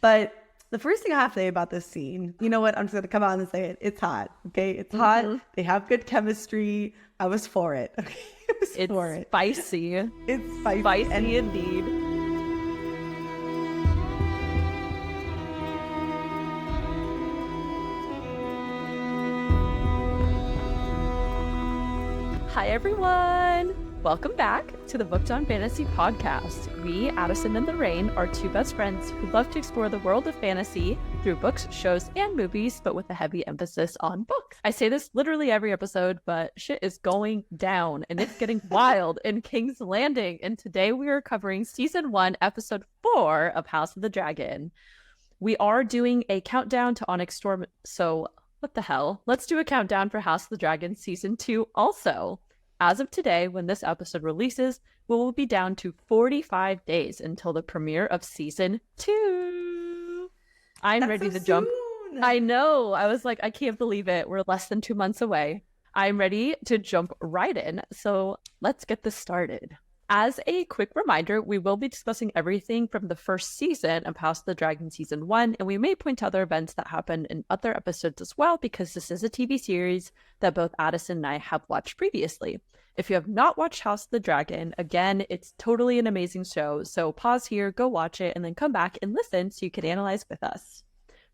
But the first thing I have to say about this scene, you know what? I'm just going to come out and say it. It's hot. Okay. It's hot. They have good chemistry. I was for it. Okay. It's spicy. It's spicy. Spicy indeed. Hi, everyone. Welcome back to the Booked on Fantasy podcast. We, Addison and Lorraine, are two best friends who love to explore the world of fantasy through books, shows, and movies, but with a heavy emphasis on books. I say this literally every episode, but shit is going down and it's getting wild in King's Landing. And today we are covering season 1, episode 4 of House of the Dragon. We are doing a countdown to Onyx Storm, so what the hell? Let's do a countdown for House of the Dragon season 2 also. As of today, when this episode releases, we will be down to 45 days until the premiere of season 2. I'm ready to jump. I know. I was like, I can't believe it. We're less than 2 months away. I'm ready to jump right in. So let's get this started. As a quick reminder, we will be discussing everything from the first season of House of the Dragon Season 1, and we may point to other events that happened in other episodes as well, because this is a TV series that both Addison and I have watched previously. If you have not watched House of the Dragon, again, it's totally an amazing show, so pause here, go watch it, and then come back and listen so you can analyze with us.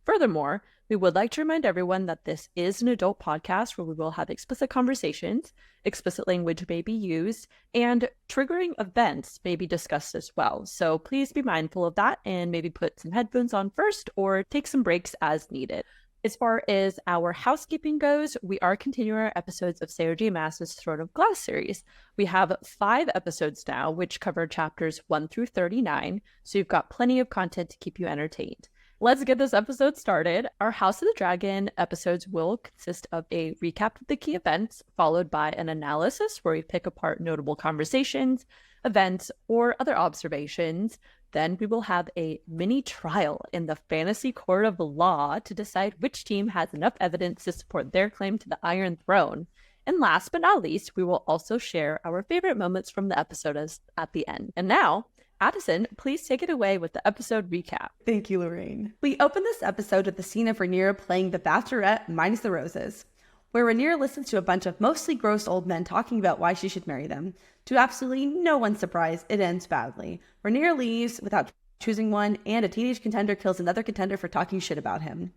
Furthermore, we would like to remind everyone that this is an adult podcast where we will have explicit conversations, explicit language may be used, and triggering events may be discussed as well. So please be mindful of that and maybe put some headphones on first or take some breaks as needed. As far as our housekeeping goes, we are continuing our episodes of Sarah J. Maas's Throne of Glass series. We have 5 episodes now, which cover chapters 1 through 39, so you've got plenty of content to keep you entertained. Let's get this episode started. Our House of the Dragon episodes will consist of a recap of the key events, followed by an analysis where we pick apart notable conversations, events, or other observations. Then we will have a mini trial in the fantasy court of law to decide which team has enough evidence to support their claim to the Iron Throne. And last but not least, we will also share our favorite moments from the episode at the end. And now, Addison, please take it away with the episode recap. Thank you, Lorraine. We open this episode with the scene of Rhaenyra playing the Bachelorette minus the roses, where Rhaenyra listens to a bunch of mostly gross old men talking about why she should marry them. To absolutely no one's surprise, it ends badly. Rhaenyra leaves without choosing one, and a teenage contender kills another contender for talking shit about him.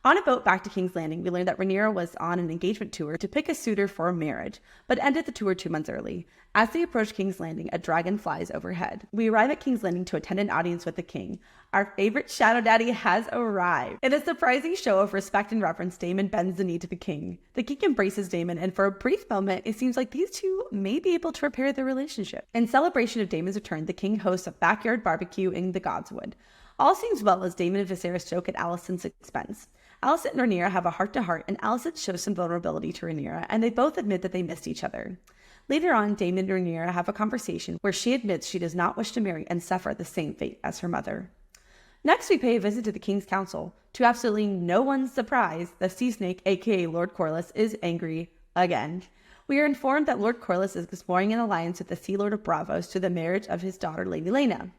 On a boat back to King's Landing, we learn that Rhaenyra was on an engagement tour to pick a suitor for marriage, but ended the tour 2 months early. As they approach King's Landing, a dragon flies overhead. We arrive at King's Landing to attend an audience with the king. Our favorite Shadow Daddy has arrived. In a surprising show of respect and reverence, Daemon bends the knee to the king. The king embraces Daemon, and for a brief moment, it seems like these two may be able to repair their relationship. In celebration of Daemon's return, the king hosts a backyard barbecue in the Godswood. All seems well as Daemon and Viserys joke at Alicent's expense. Alicent and Rhaenyra have a heart-to-heart, and Alicent shows some vulnerability to Rhaenyra, and they both admit that they missed each other. Later on, Daemon and Rhaenyra have a conversation where she admits she does not wish to marry and suffer the same fate as her mother. Next, we pay a visit to the King's Council. To absolutely no one's surprise, the Sea Snake, aka Lord Corlys, is angry again. We are informed that Lord Corlys is exploring an alliance with the Sea Lord of Braavos to the marriage of his daughter, Lady Laena.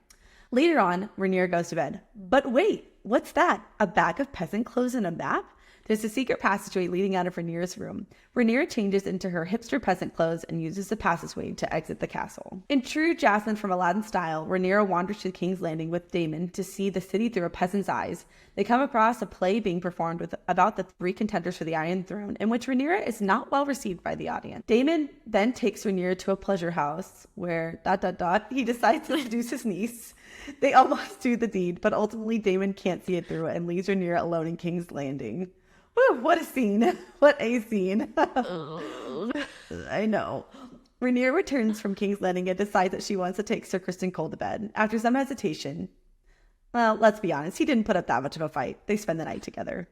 Later on, Rhaenyra goes to bed. But wait, what's that? A bag of peasant clothes and a map? There's a secret passageway leading out of Rhaenyra's room. Rhaenyra changes into her hipster peasant clothes and uses the passageway to exit the castle. In true Jasmine from Aladdin style, Rhaenyra wanders to King's Landing with Daemon to see the city through a peasant's eyes. They come across a play being performed about the 3 contenders for the Iron Throne, in which Rhaenyra is not well received by the audience. Daemon then takes Rhaenyra to a pleasure house where ... he decides to seduce his niece. They almost do the deed, but ultimately Daemon can't see it through and leaves Rhaenyra alone in King's Landing. Woo, what a scene. What a scene. I know. Rhaenyra returns from King's Landing and decides that she wants to take Sir Criston Cole to bed. After some hesitation, well, let's be honest, he didn't put up that much of a fight. They spend the night together.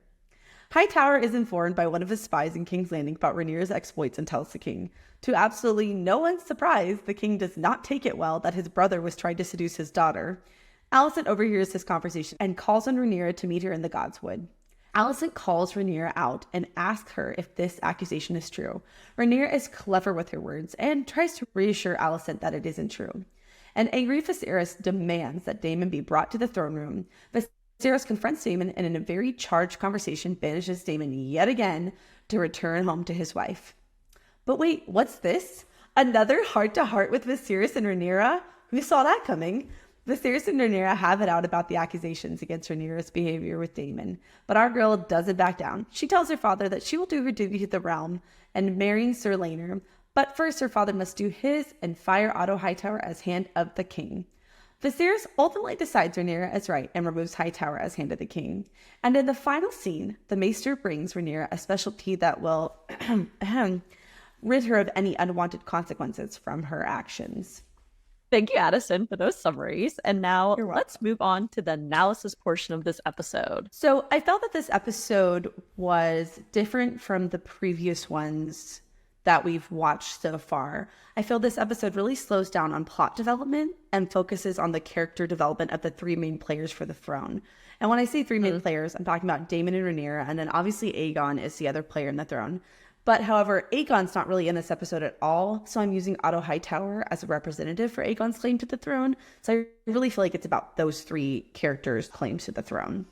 Hightower is informed by one of his spies in King's Landing about Rhaenyra's exploits and tells the king. To absolutely no one's surprise, the king does not take it well that his brother was trying to seduce his daughter. Alicent overhears this conversation and calls on Rhaenyra to meet her in the Godswood. Alicent calls Rhaenyra out and asks her if this accusation is true. Rhaenyra is clever with her words and tries to reassure Alicent that it isn't true. An angry Viserys demands that Daemon be brought to the throne room. Viserys confronts Daemon and in a very charged conversation banishes Daemon yet again to return home to his wife. But wait, what's this? Another heart-to-heart with Viserys and Rhaenyra? Who saw that coming? Viserys and Rhaenyra have it out about the accusations against Rhaenyra's behavior with Daemon, but our girl doesn't back down. She tells her father that she will do her duty to the realm and marry Sir Laenor, but first her father must do his and fire Otto Hightower as Hand of the King. Viserys ultimately decides Rhaenyra is right and removes Hightower as Hand of the King. And in the final scene, the Maester brings Rhaenyra a special tea that will rid her of any unwanted consequences from her actions. Thank you, Addison, for those summaries. And now let's move on to the analysis portion of this episode. So I felt that this episode was different from the previous ones that we've watched so far. I feel this episode really slows down on plot development and focuses on the character development of the three main players for the throne. And when I say three main players, I'm talking about Daemon and Rhaenyra, and then obviously Aegon is the other player in the throne. But however, Aegon's not really in this episode at all, so I'm using Otto Hightower as a representative for Aegon's claim to the throne. So I really feel like it's about those three characters' claims to the throne.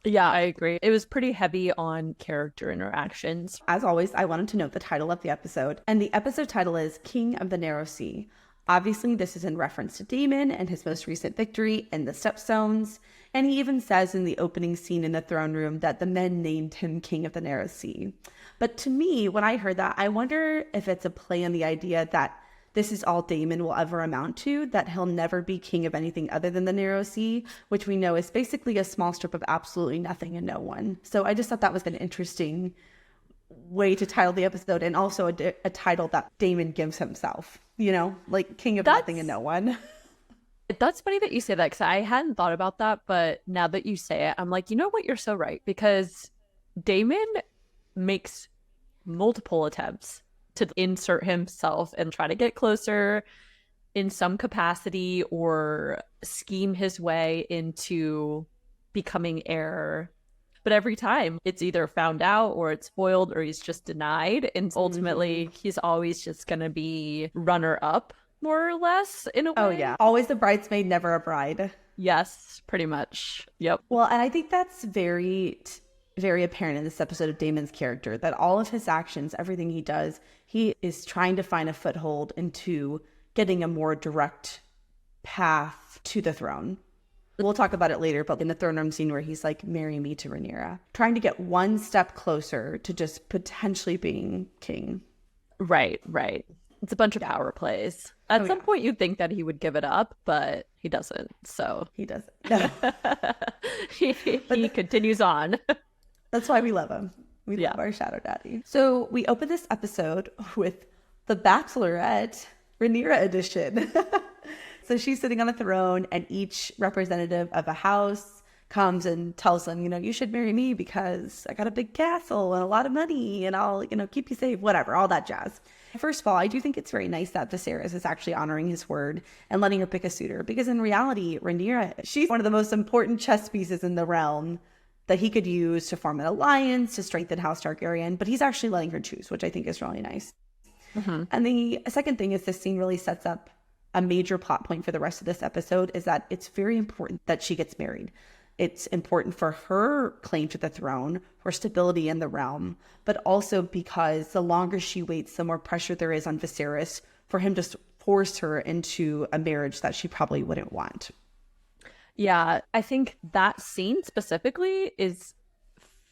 Yeah, I agree. It was pretty heavy on character interactions. As always, I wanted to note the title of the episode, and the episode title is King of the Narrow Sea. Obviously, this is in reference to Daemon and his most recent victory in the Stepstones, and he even says in the opening scene in the throne room that the men named him King of the Narrow Sea. But to me, when I heard that, I wonder if it's a play on the idea that this is all Daemon will ever amount to, that he'll never be king of anything other than the Narrow Sea, which we know is basically a small strip of absolutely nothing and no one. So I just thought that was an interesting way to title the episode, and also a title that Daemon gives himself, you know, like king of nothing and no one. That's funny that you say that, because I hadn't thought about that, but now that you say it, I'm like, you know what, you're so right, because Daemon makes multiple attempts to insert himself and try to get closer in some capacity or scheme his way into becoming heir. But every time it's either found out or it's foiled or he's just denied. And ultimately he's always just going to be runner up, more or less, in a way. Oh, yeah. Always a bridesmaid, never a bride. Yes, pretty much. Yep. Well, and I think that's very apparent in this episode of Daemon's character, that all of his actions, everything he does, he is trying to find a foothold into getting a more direct path to the throne. We'll talk about it later, but in the throne room scene where he's like, marry me to Rhaenyra, trying to get one step closer to just potentially being king. Right. It's a bunch of power plays. At some point you'd think that he would give it up, but he doesn't. So he doesn't. No. he continues on. That's why we love him. We love our shadow daddy. So we open this episode with the Bachelorette Rhaenyra edition. So she's sitting on a throne, and each representative of a house comes and tells them, you know, you should marry me because I got a big castle and a lot of money and I'll, you know, keep you safe, whatever, all that jazz. First of all, I do think it's very nice that Viserys is actually honoring his word and letting her pick a suitor, because in reality, Rhaenyra, she's one of the most important chess pieces in the realm that he could use to form an alliance, to strengthen House Targaryen, but he's actually letting her choose, which I think is really nice. And the second thing is this scene really sets up a major plot point for the rest of this episode, is that it's very important that she gets married. It's important for her claim to the throne, for stability in the realm, but also because the longer she waits, the more pressure there is on Viserys for him to force her into a marriage that she probably wouldn't want. Yeah, I think that scene specifically is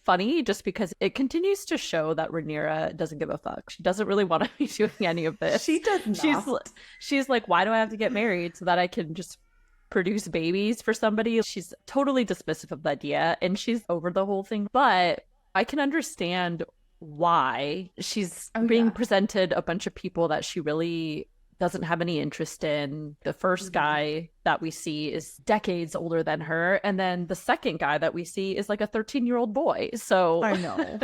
funny just because it continues to show that Rhaenyra doesn't give a fuck. She doesn't really want to be doing any of this. She does not. She's like, why do I have to get married so that I can just produce babies for somebody? She's totally dismissive of the idea, and she's over the whole thing. But I can understand why she's being presented a bunch of people that she really doesn't have any interest in. The first guy that we see is decades older than her, and then the second guy that we see is like a 13-year-old boy. So I know.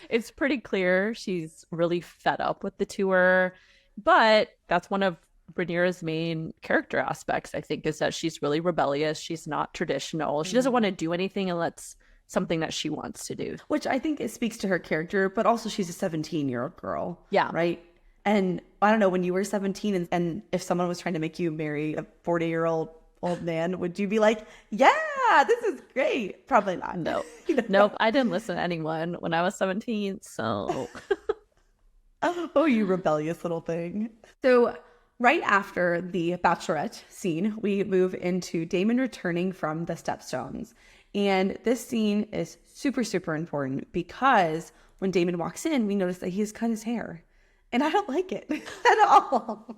It's pretty clear she's really fed up with the tour. But that's one of Rhaenyra's main character aspects, I think, is that she's really rebellious. She's not traditional. She doesn't want to do anything unless it's something that she wants to do. Which I think it speaks to her character, but also she's a 17-year-old girl. Yeah. Right? And I don't know, when you were 17 and if someone was trying to make you marry a 40-year-old old man, would you be like, yeah, this is great? Probably not. No. Nope. I didn't listen to anyone when I was 17. So, oh, you rebellious little thing. So right after the bachelorette scene, we move into Damon returning from the Stepstones. And this scene is super, super important because when Damon walks in, we notice that he has cut his hair. And I don't like it at all.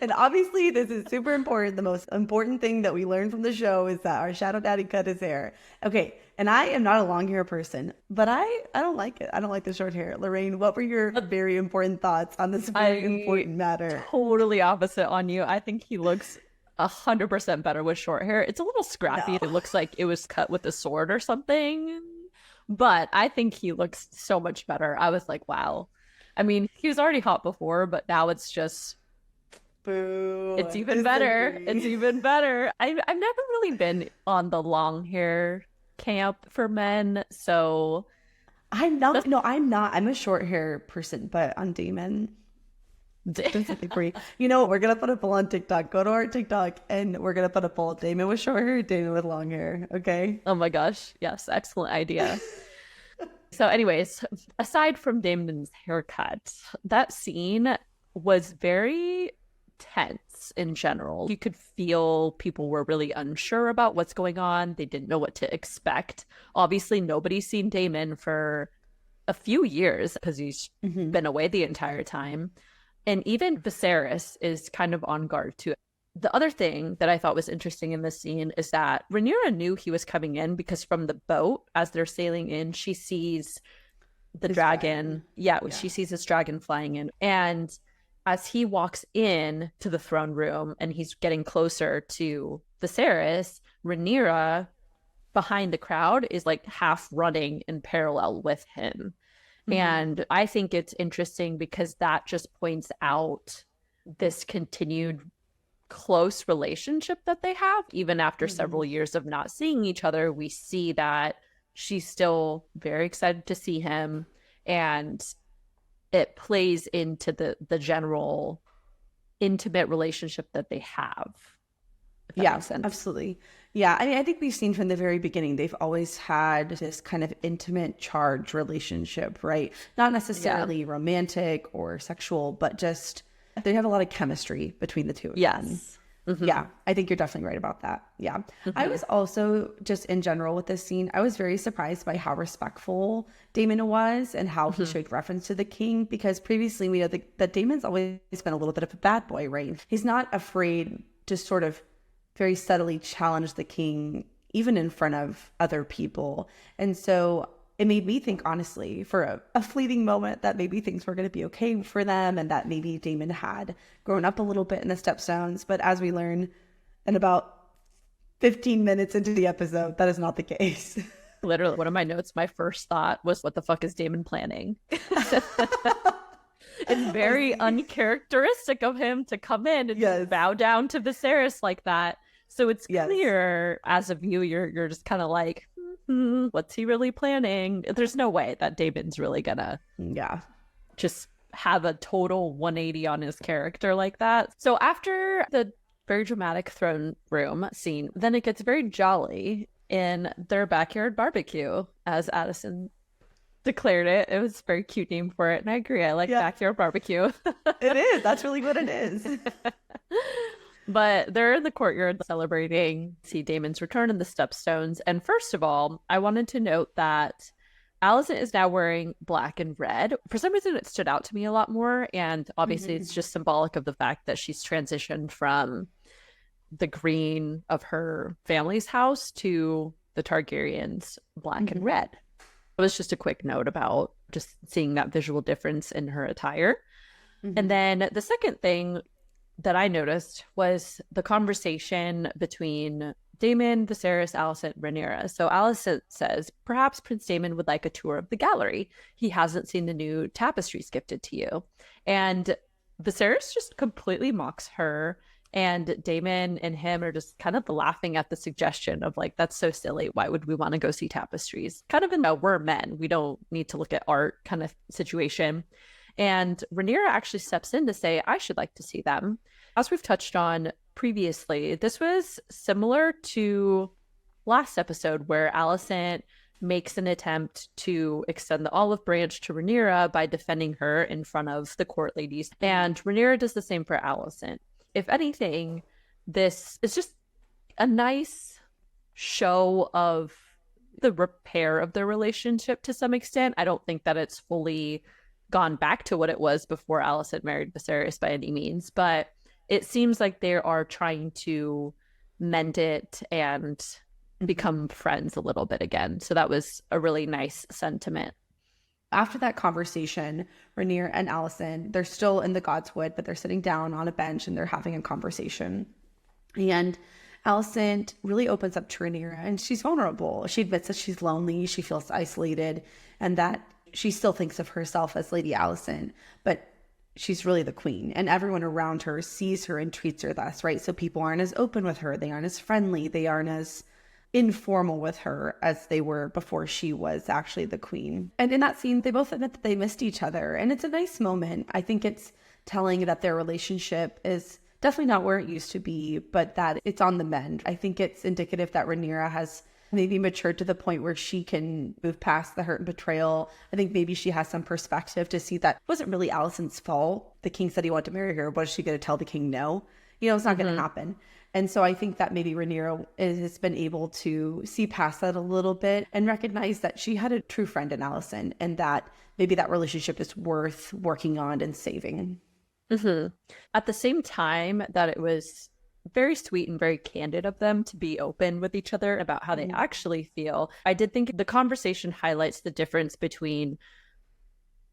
And obviously, this is super important. The most important thing that we learned from the show is that our shadow daddy cut his hair. Okay, and I am not a long hair person, but I don't like it. I don't like the short hair. Lorraine, what were your very important thoughts on this very important matter? Totally opposite on you. I think he looks 100% better with short hair. It's a little scrappy. No. It looks like it was cut with a sword or something. But I think he looks so much better. I was like, wow. I mean, he was already hot before, but now it's just... Boo. It's even better. It's even better. I've never really been on the long hair camp for men, so I'm not. No, I'm not. I'm a short hair person, but on Damon, you know, we're gonna put a poll on TikTok. Go to our TikTok, and we're gonna put a poll: Damon with short hair, Damon with long hair. Okay. Oh my gosh, yes, excellent idea. So, anyways, aside from Damon's haircut, that scene was very tense in general. You could feel people were really unsure about what's going on. They didn't know what to expect. Obviously, nobody's seen Damon for a few years because he's been away the entire time. And even Viserys is kind of on guard too. The other thing that I thought was interesting in this scene is that Rhaenyra knew he was coming in because from the boat, as they're sailing in, she sees the dragon. Yeah, she sees this dragon flying in. And as he walks in to the throne room and he's getting closer to Viserys, Rhaenyra behind the crowd is like half running in parallel with him. And I think it's interesting because that just points out this continued close relationship that they have. Even after several years of not seeing each other, we see that she's still very excited to see him, and it plays into the general intimate relationship that they have. Yeah, absolutely. Yeah, I mean, I think we've seen from the very beginning, they've always had this kind of intimate, charged relationship, right? Not necessarily romantic or sexual, but just they have a lot of chemistry between the two of them. Yeah, I think you're definitely right about that. Yeah. I was also just in general with this scene, I was very surprised by how respectful Daemon was and how he showed reference to the king, because previously we know that Daemon's always been a little bit of a bad boy, right? He's not afraid to sort of very subtly challenge the king, even in front of other people. And so it made me think, honestly, for a fleeting moment, that maybe things were going to be okay for them and that maybe Daemon had grown up a little bit in the Stepstones. But as we learn in about 15 minutes into the episode, that is not the case. Literally, one of my notes, my first thought was, what the fuck is Daemon planning? It's very uncharacteristic of him to come in and bow down to Viserys like that. So it's clear as a viewer, you're just kind of like, what's he really planning? There's no way that Daemon's really gonna just have a total 180 on his character like that. So after the very dramatic throne room scene, then it gets very jolly in their backyard barbecue, as Addison declared it. It was a very cute name for it, and I agree. I like backyard barbecue. It is. That's really what it is. But they're in the courtyard celebrating see Daemon's return in the Stepstones. And first of all, I wanted to note that Alicent is now wearing black and red. For some reason, it stood out to me a lot more. And obviously, it's just symbolic of the fact that she's transitioned from the green of her family's house to the Targaryens' black and red. It was just a quick note about just seeing that visual difference in her attire. And then the second thing that I noticed was the conversation between Daemon, Viserys, Alicent, Rhaenyra. So Alicent says, perhaps Prince Daemon would like a tour of the gallery. He hasn't seen the new tapestries gifted to you. And Viserys just completely mocks her. And Daemon and him are just kind of laughing at the suggestion of like, that's so silly. Why would we want to go see tapestries? Kind of in a we're men, we don't need to look at art kind of situation. And Rhaenyra actually steps in to say, I should like to see them. As we've touched on, previously, this was similar to last episode where Alicent makes an attempt to extend the olive branch to Rhaenyra by defending her in front of the court ladies. And Rhaenyra does the same for Alicent. If anything, this is just a nice show of the repair of their relationship to some extent. I don't think that it's fully gone back to what it was before Alicent married Viserys by any means, but it seems like they are trying to mend it and become friends a little bit again. So that was a really nice sentiment. After that conversation, Rhaenyra and Alicent, they're still in the Godswood, but they're sitting down on a bench and they're having a conversation. And Alicent really opens up to Rhaenyra and she's vulnerable. She admits that she's lonely, she feels isolated, and that she still thinks of herself as Lady Alicent, but she's really the queen. And everyone around her sees her and treats her thus, right? So people aren't as open with her. They aren't as friendly. They aren't as informal with her as they were before she was actually the queen. And in that scene, they both admit that they missed each other. And it's a nice moment. I think it's telling that their relationship is definitely not where it used to be, but that it's on the mend. I think it's indicative that Rhaenyra has maybe matured to the point where she can move past the hurt and betrayal. I think maybe she has some perspective to see that it wasn't really Alicent's fault. The king said he wanted to marry her. Was she going to tell the king no? You know, it's not going to happen. And so I think that maybe Rhaenyra has been able to see past that a little bit and recognize that she had a true friend in Alicent and that maybe that relationship is worth working on and saving. At the same time that it was very sweet and very candid of them to be open with each other about how they actually feel, I did think the conversation highlights the difference between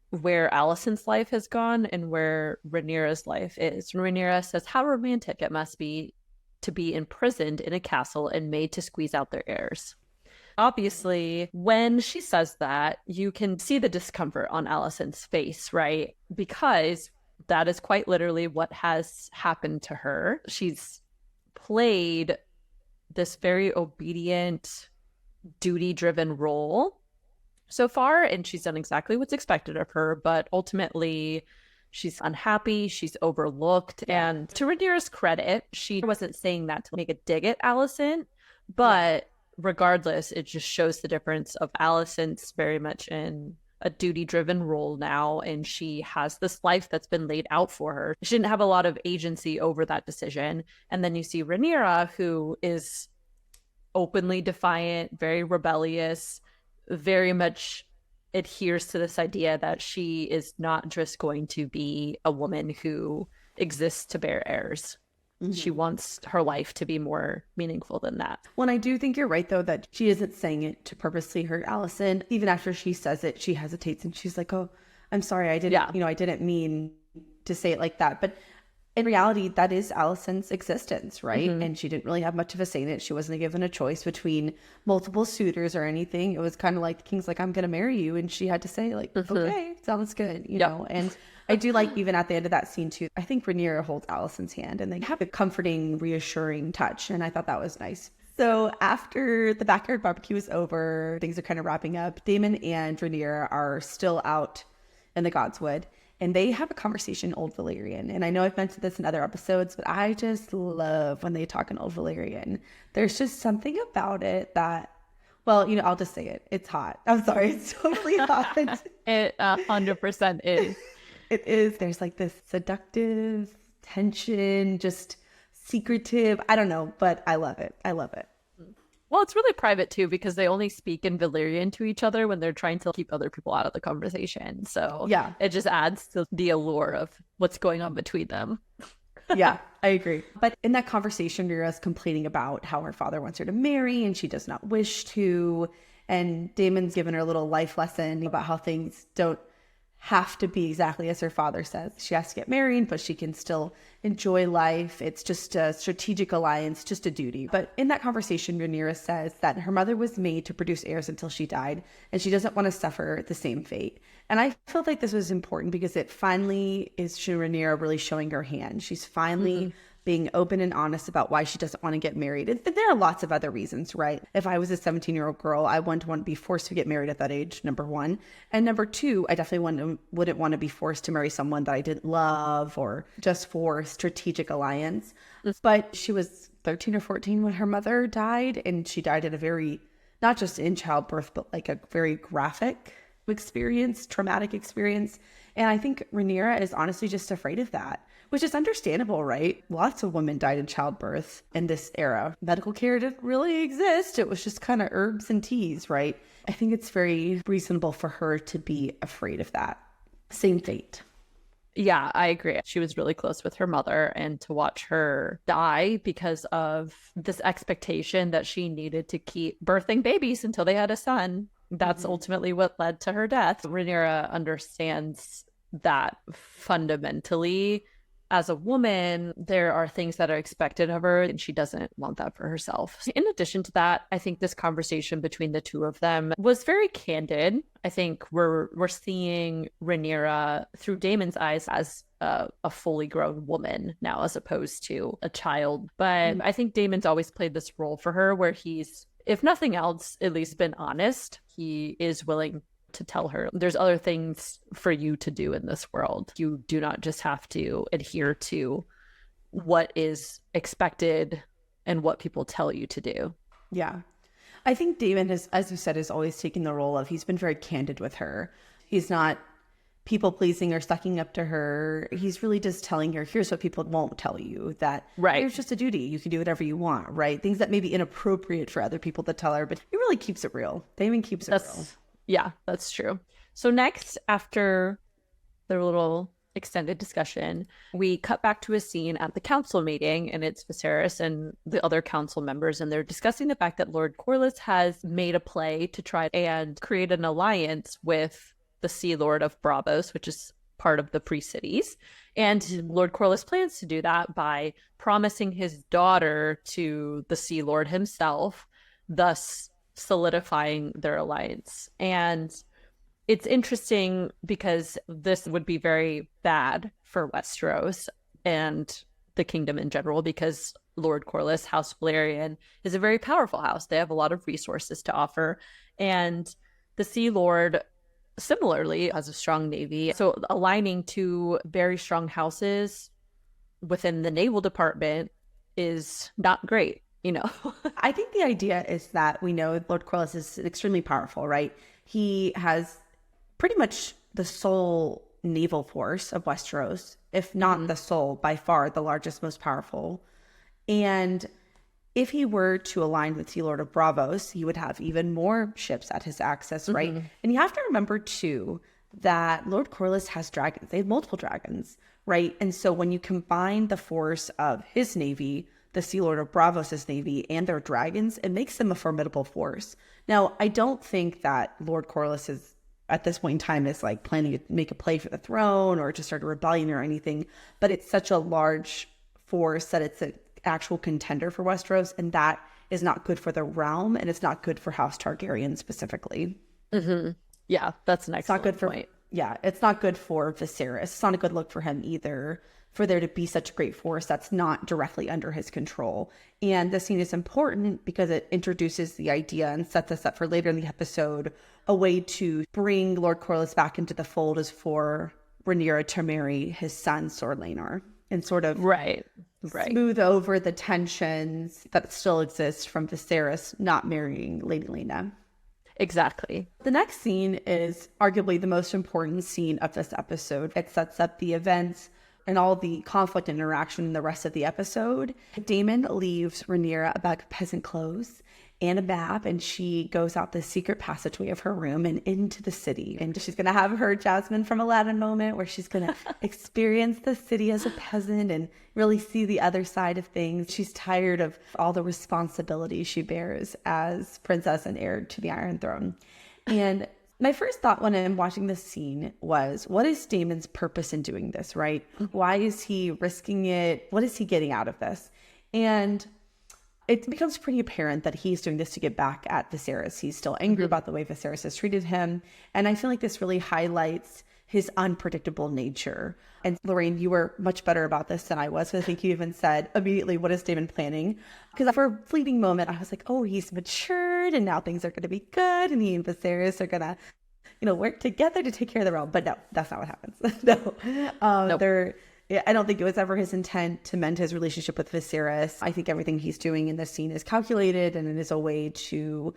where Alicent's life has gone and where Rhaenyra's life is. Rhaenyra says how romantic it must be to be imprisoned in a castle and made to squeeze out their heirs. Obviously, when she says that, you can see the discomfort on Alicent's face, right? Because that is quite literally what has happened to her. She's played this very obedient, duty-driven role so far, and she's done exactly what's expected of her, but ultimately she's unhappy, she's overlooked, and to Rhaenyra's credit, she wasn't saying that to make a dig at Alicent, but regardless, it just shows the difference of Alicent's very much in a duty-driven role now, and she has this life that's been laid out for her. She didn't have a lot of agency over that decision. And then you see Rhaenyra, who is openly defiant, very rebellious, very much adheres to this idea that she is not just going to be a woman who exists to bear heirs. She wants her life to be more meaningful than that. Well, and I do think you're right, though, that she isn't saying it to purposely hurt Alicent. Even after she says it, she hesitates and she's like, oh, I'm sorry. I didn't mean to say it like that. But in reality, that is Alicent's existence, right? And she didn't really have much of a say in it. She wasn't given a choice between multiple suitors or anything. It was kind of like the king's like, I'm going to marry you. And she had to say like, okay, sounds good, you know? And I do like even at the end of that scene too, I think Rhaenyra holds Alicent's hand and they have a comforting, reassuring touch. And I thought that was nice. So after the backyard barbecue is over, things are kind of wrapping up. Daemon and Rhaenyra are still out in the Godswood. And they have a conversation in Old Valyrian. And I know I've mentioned this in other episodes, but I just love when they talk in Old Valyrian. There's just something about it that, well, you know, I'll just say it. It's hot. I'm sorry. It's totally hot. It 100% is. It is. There's like this seductive tension, just secretive. I don't know, but I love it. I love it. Well, it's really private too, because they only speak in Valyrian to each other when they're trying to keep other people out of the conversation. So yeah, it just adds to the allure of what's going on between them. Yeah, I agree. But in that conversation, Rhaenyra's complaining about how her father wants her to marry and she does not wish to. And Daemon's given her a little life lesson about how things don't have to be exactly as her father says. She has to get married, but she can still enjoy life. It's just a strategic alliance, just a duty. But in that conversation, Rhaenyra says that her mother was made to produce heirs until she died, and she doesn't want to suffer the same fate. And I felt like this was important because it finally is Rhaenyra really showing her hand. She's finally being open and honest about why she doesn't want to get married. And there are lots of other reasons, right? If I was a 17-year-old girl, I wouldn't want to be forced to get married at that age, number one. And number two, I definitely wouldn't want to be forced to marry someone that I didn't love or just for strategic alliance. But she was 13 or 14 when her mother died, and she died at a very, not just in childbirth, but like a very graphic experience, traumatic experience. And I think Rhaenyra is honestly just afraid of that, which is understandable, right? Lots of women died in childbirth in this era. Medical care didn't really exist. It was just kind of herbs and teas, right? I think it's very reasonable for her to be afraid of that. Same fate. Yeah, I agree. She was really close with her mother, and to watch her die because of this expectation that she needed to keep birthing babies until they had a son, that's ultimately what led to her death. Rhaenyra understands that fundamentally. As a woman, there are things that are expected of her, and she doesn't want that for herself. In addition to that, I think this conversation between the two of them was very candid. I think we're seeing Rhaenyra through Daemon's eyes as a fully grown woman now, as opposed to a child. But I think Daemon's always played this role for her where he's, if nothing else, at least been honest. He is willing to tell her there's other things for you to do in this world. You do not just have to adhere to what is expected and what people tell you to do. Yeah. I think Daemon has, as you said, is always taking the role of, he's been very candid with her. He's not people pleasing or sucking up to her. He's really just telling her, here's what people won't tell you, that here's just a duty. You can do whatever you want, right? Things that may be inappropriate for other people to tell her, but he really keeps it real. Daemon keeps it real. Yeah, that's true. So next, after the little extended discussion, we cut back to a scene at the council meeting, and it's Viserys and the other council members, and they're discussing the fact that Lord Corlys has made a play to try and create an alliance with the Sea Lord of Braavos, which is part of the Pre-Cities. And Lord Corlys plans to do that by promising his daughter to the Sea Lord himself, thus solidifying their alliance. And it's interesting because this would be very bad for Westeros and the kingdom in general, because Lord Corlys, House Valyrian, is a very powerful house. They have a lot of resources to offer, and the Sea Lord similarly has a strong navy. So aligning two very strong houses within the naval department is not great. I think the idea is that we know Lord Corlys is extremely powerful, right? He has pretty much the sole naval force of Westeros, if not the sole, by far the largest, most powerful. And if he were to align with Sea Lord of Braavos, he would have even more ships at his access, right? And you have to remember, too, that Lord Corlys has dragons. They have multiple dragons, right? And so when you combine the force of his navy, the Sea Lord of Braavos' navy, and their dragons, it makes them a formidable force. Now, I don't think that Lord Corlys is, at this point in time, is like planning to make a play for the throne or to start a rebellion or anything, but it's such a large force that it's an actual contender for Westeros, and that is not good for the realm, and it's not good for House Targaryen specifically. Yeah, that's an excellent point. Yeah, it's not good for Viserys. It's not a good look for him either, for there to be such a great force that's not directly under his control. And this scene is important because it introduces the idea and sets us up for later in the episode. A way to bring Lord Corlys back into the fold is for Rhaenyra to marry his son, Sir Laenor, and sort of smooth over the tensions that still exist from Viserys not marrying Lady Laena. Exactly. The next scene is arguably the most important scene of this episode. It sets up the events and all the conflict and interaction in the rest of the episode. Daemon leaves Rhaenyra a bag of peasant clothes and a map, and she goes out the secret passageway of her room and into the city. And she's going to have her Jasmine from Aladdin moment where she's going to experience the city as a peasant and really see the other side of things. She's tired of all the responsibility she bears as princess and heir to the Iron Throne. And my first thought when I'm watching this scene was, what is Daemon's purpose in doing this, right? Why is he risking it? What is he getting out of this? And it becomes pretty apparent that he's doing this to get back at Viserys. He's still angry about the way Viserys has treated him. And I feel like this really highlights his unpredictable nature. And Lorraine, you were much better about this than I was. I think you even said immediately, what is Damon planning? Because for a fleeting moment, I was like, oh, he's matured and now things are going to be good. And he and Viserys are going to, work together to take care of the realm. But no, that's not what happens. No. Nope. I don't think it was ever his intent to mend his relationship with Viserys. I think everything he's doing in this scene is calculated and it is a way to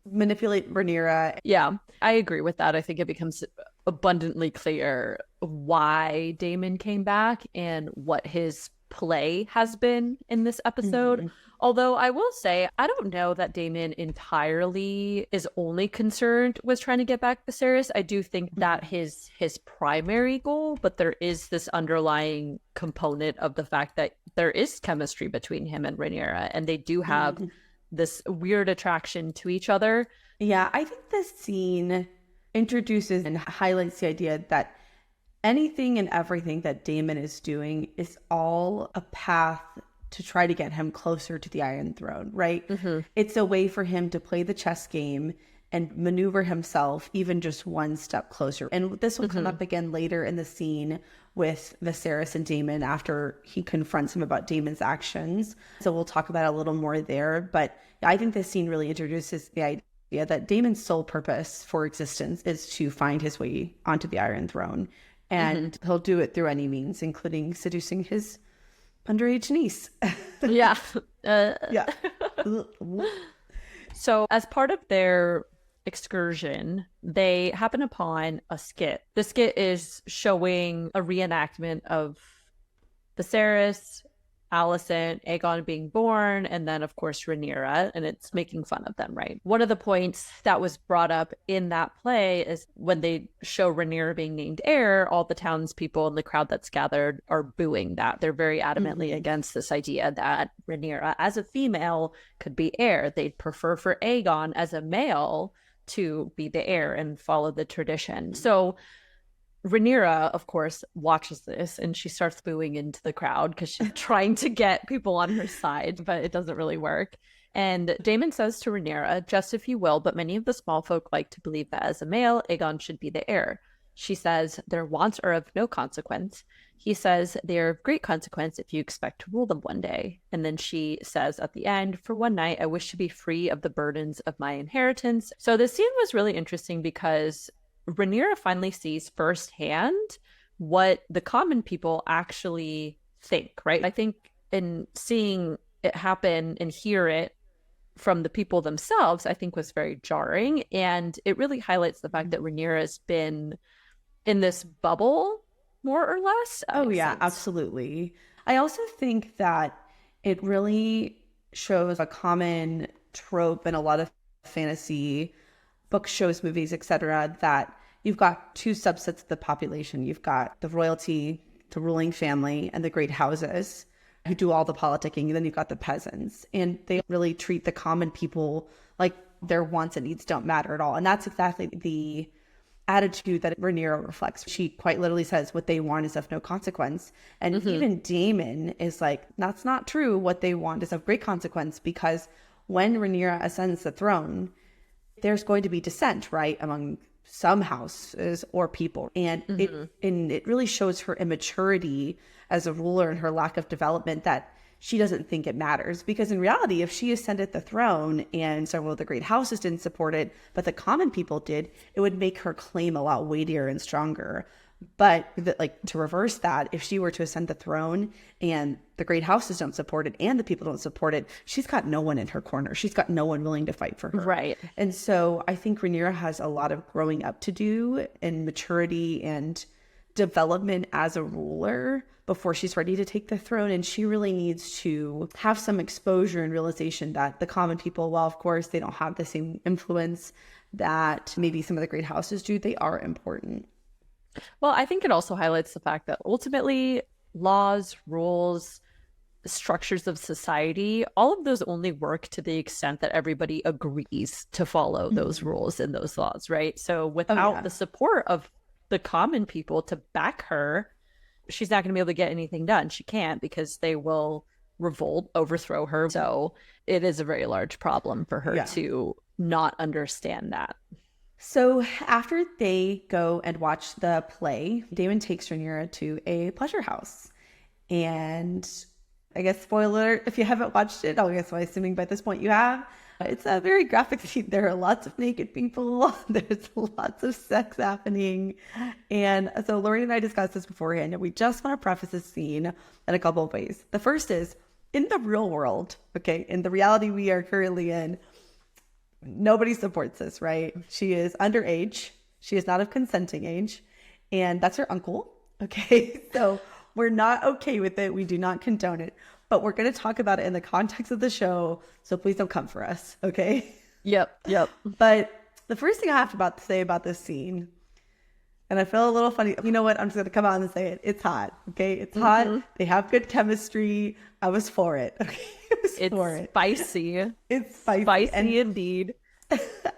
manipulate Rhaenyra. Yeah, I agree with that. I think it becomes abundantly clear why Damon came back and what his play has been in this episode. Mm-hmm. Although I will say, I don't know that Damon entirely is only concerned with trying to get back Viserys. I do think that his primary goal, but there is this underlying component of the fact that there is chemistry between him and Rhaenyra, and they do have this weird attraction to each other. Yeah, I think this scene introduces and highlights the idea that anything and everything that Damon is doing is all a path to try to get him closer to the Iron Throne, right? Mm-hmm. It's a way for him to play the chess game and maneuver himself even just one step closer. And this will come up again later in the scene with Viserys and Daemon after he confronts him about Daemon's actions. So we'll talk about it a little more there. But I think this scene really introduces the idea that Daemon's sole purpose for existence is to find his way onto the Iron Throne. And he'll do it through any means, including seducing his underage niece. Yeah. Yeah. So as part of their excursion, they happen upon a skit. The skit is showing a reenactment of Viserys, Alicent, Aegon being born, and then of course Rhaenyra, and it's making fun of them, right? One of the points that was brought up in that play is when they show Rhaenyra being named heir, all the townspeople and the crowd that's gathered are booing that. They're very adamantly against this idea that Rhaenyra as a female could be heir. They'd prefer for Aegon as a male to be the heir and follow the tradition. So Rhaenyra, of course, watches this and she starts booing into the crowd because she's trying to get people on her side, but it doesn't really work. And Daemon says to Rhaenyra, just if you will, but many of the small folk like to believe that as a male, Aegon should be the heir. She says, their wants are of no consequence. He says, they are of great consequence if you expect to rule them one day. And then she says at the end, for one night, I wish to be free of the burdens of my inheritance. So this scene was really interesting because Rhaenyra finally sees firsthand what the common people actually think, right? I think in seeing it happen and hear it from the people themselves, I think was very jarring. And it really highlights the fact that Rhaenyra has been in this bubble, more or less. Oh, yeah, absolutely. I also think that it really shows a common trope in a lot of fantasy books, shows, movies, etc., that you've got two subsets of the population. You've got the royalty, the ruling family, and the great houses who do all the politicking. And then you've got the peasants. And they really treat the common people like their wants and needs don't matter at all. And that's exactly the attitude that Rhaenyra reflects. She quite literally says what they want is of no consequence. And even Daemon is like, that's not true. What they want is of great consequence, because when Rhaenyra ascends the throne, there's going to be dissent, right, among some houses or people. And it really shows her immaturity as a ruler and her lack of development, that she doesn't think it matters. Because in reality, if she ascended the throne and several of the great houses didn't support it, but the common people did, it would make her claim a lot weightier and stronger. But to reverse that, if she were to ascend the throne and the great houses don't support it and the people don't support it, she's got no one in her corner. She's got no one willing to fight for her. Right. And so I think Rhaenyra has a lot of growing up to do in maturity and development as a ruler before she's ready to take the throne. And she really needs to have some exposure and realization that the common people, while of course they don't have the same influence that maybe some of the great houses do, they are important. Well, I think it also highlights the fact that ultimately laws, rules, structures of society, all of those only work to the extent that everybody agrees to follow those rules and those laws, right? So without the support of the common people to back her, she's not going to be able to get anything done. She can't, because they will revolt, overthrow her. So it is a very large problem for her to not understand that. So after they go and watch the play, Damon takes Rhaenyra to a pleasure house. And I guess spoiler alert, if you haven't watched it, I guess I'm assuming by this point you have. It's a very graphic scene. There are lots of naked people. There's lots of sex happening. And so Lorraine and I discussed this beforehand, and we just want to preface this scene in a couple of ways. The first is, in the real world, okay, in the reality we are currently in, nobody supports this, right? She is underage. She is not of consenting age. And that's her uncle. Okay. So we're not okay with it. We do not condone it. But we're going to talk about it in the context of the show. So please don't come for us. Okay. Yep. But the first thing I have to say about this scene, and I feel a little funny. You know what? I'm just going to come out and say it. It's hot. Okay. It's hot. They have good chemistry. I was for it. Okay. It's spicy. It's spicy. Spicy indeed.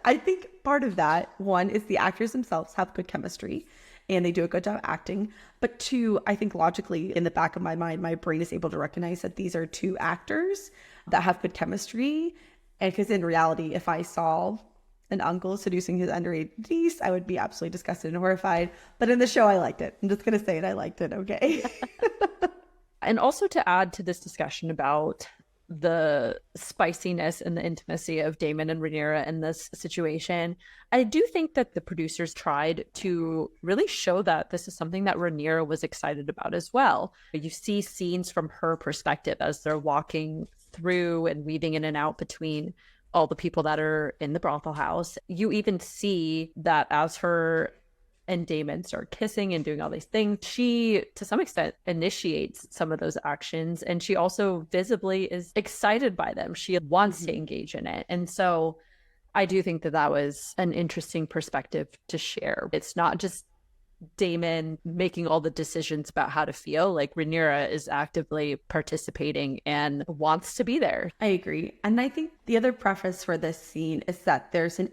I think part of that, one, is the actors themselves have good chemistry and they do a good job acting. But two, I think logically in the back of my mind, my brain is able to recognize that these are two actors that have good chemistry. And because in reality, if I saw an uncle seducing his underage niece, I would be absolutely disgusted and horrified. But in the show, I liked it. I'm just going to say it. I liked it. Okay. And also to add to this discussion about the spiciness and the intimacy of Damon and Rhaenyra in this situation, I do think that the producers tried to really show that this is something that Rhaenyra was excited about as well. You see scenes from her perspective as they're walking through and weaving in and out between all the people that are in the brothel house. You even see that as her and Damon start kissing and doing all these things, she, to some extent, initiates some of those actions. And she also visibly is excited by them. She wants to engage in it. And so I do think that that was an interesting perspective to share. It's not just Damon making all the decisions about how to feel. Like, Rhaenyra is actively participating and wants to be there. I agree. And I think the other preface for this scene is that there's an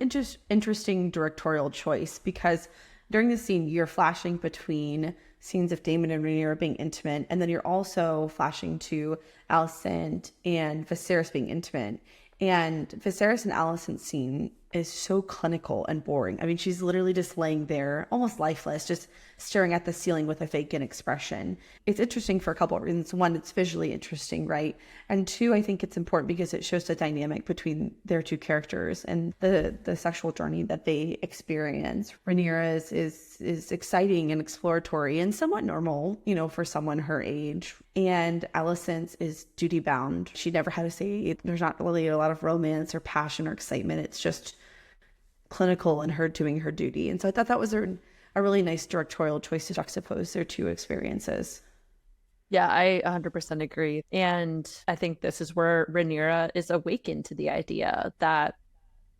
interesting directorial choice, because during the scene, you're flashing between scenes of Damon and Rhaenyra being intimate, and then you're also flashing to Alicent and Viserys being intimate. And Viserys and Alicent's scene is so clinical and boring. I mean, she's literally just laying there, almost lifeless, just staring at the ceiling with a vacant expression. It's interesting for a couple of reasons. One, it's visually interesting, right? And two, I think it's important because it shows the dynamic between their two characters and the sexual journey that they experience. Rhaenyra is exciting and exploratory and somewhat normal, you know, for someone her age. And Alicent is duty bound. She never had to say, there's not really a lot of romance or passion or excitement. It's just clinical and her doing her duty. And so I thought that was a really nice directorial choice to juxtapose their two experiences. Yeah, I 100% agree. And I think this is where Rhaenyra is awakened to the idea that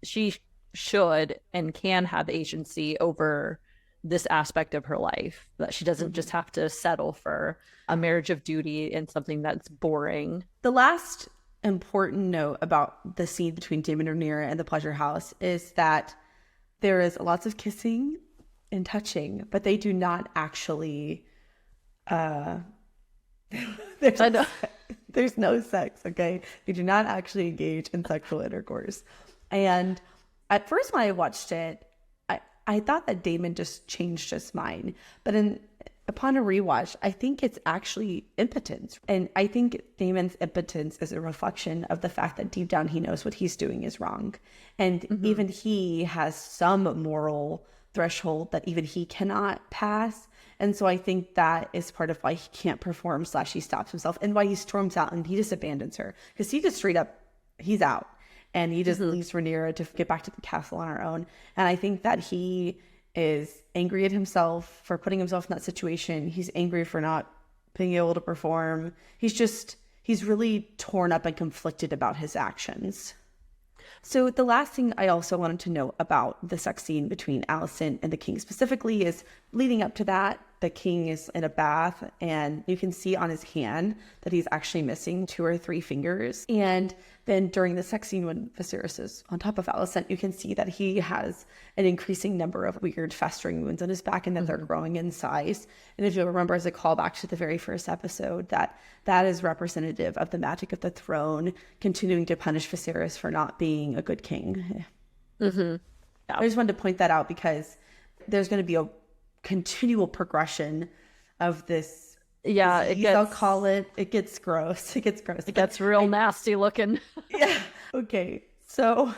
she should and can have agency over this aspect of her life, that she doesn't just have to settle for a marriage of duty and something that's boring. The last important note about the scene between Damon and Rhaenyra and the pleasure house is that there is lots of kissing and touching, but they do not actually there's no sex, okay? They do not actually engage in sexual intercourse. And at first when I watched it, I thought that Damon just changed his mind. But upon a rewatch, I think it's actually impotence. And I think Damon's impotence is a reflection of the fact that deep down he knows what he's doing is wrong. And even he has some moral threshold that even he cannot pass. And so I think that is part of why he can't perform / he stops himself, and why he storms out and he just abandons her. Because he just straight up, he's out. And he just leaves Rhaenyra to get back to the castle on her own. And I think that he is angry at himself for putting himself in that situation. He's angry for not being able to perform. He's really torn up and conflicted about his actions. So the last thing I also wanted to note about the sex scene between Alicent and the king specifically is, leading up to that, the king is in a bath and you can see on his hand that he's actually missing 2 or 3 fingers. And then during the sex scene when Viserys is on top of Alicent, you can see that he has an increasing number of weird festering wounds on his back and that they're growing in size. And if you'll remember, as a callback to the very first episode, that is representative of the magic of the throne continuing to punish Viserys for not being a good king. Yeah. I just wanted to point that out because there's going to be a continual progression of this Yeah, disease, I'll call it. It gets gross. It gets gross. It gets real nasty looking. Yeah. Okay. So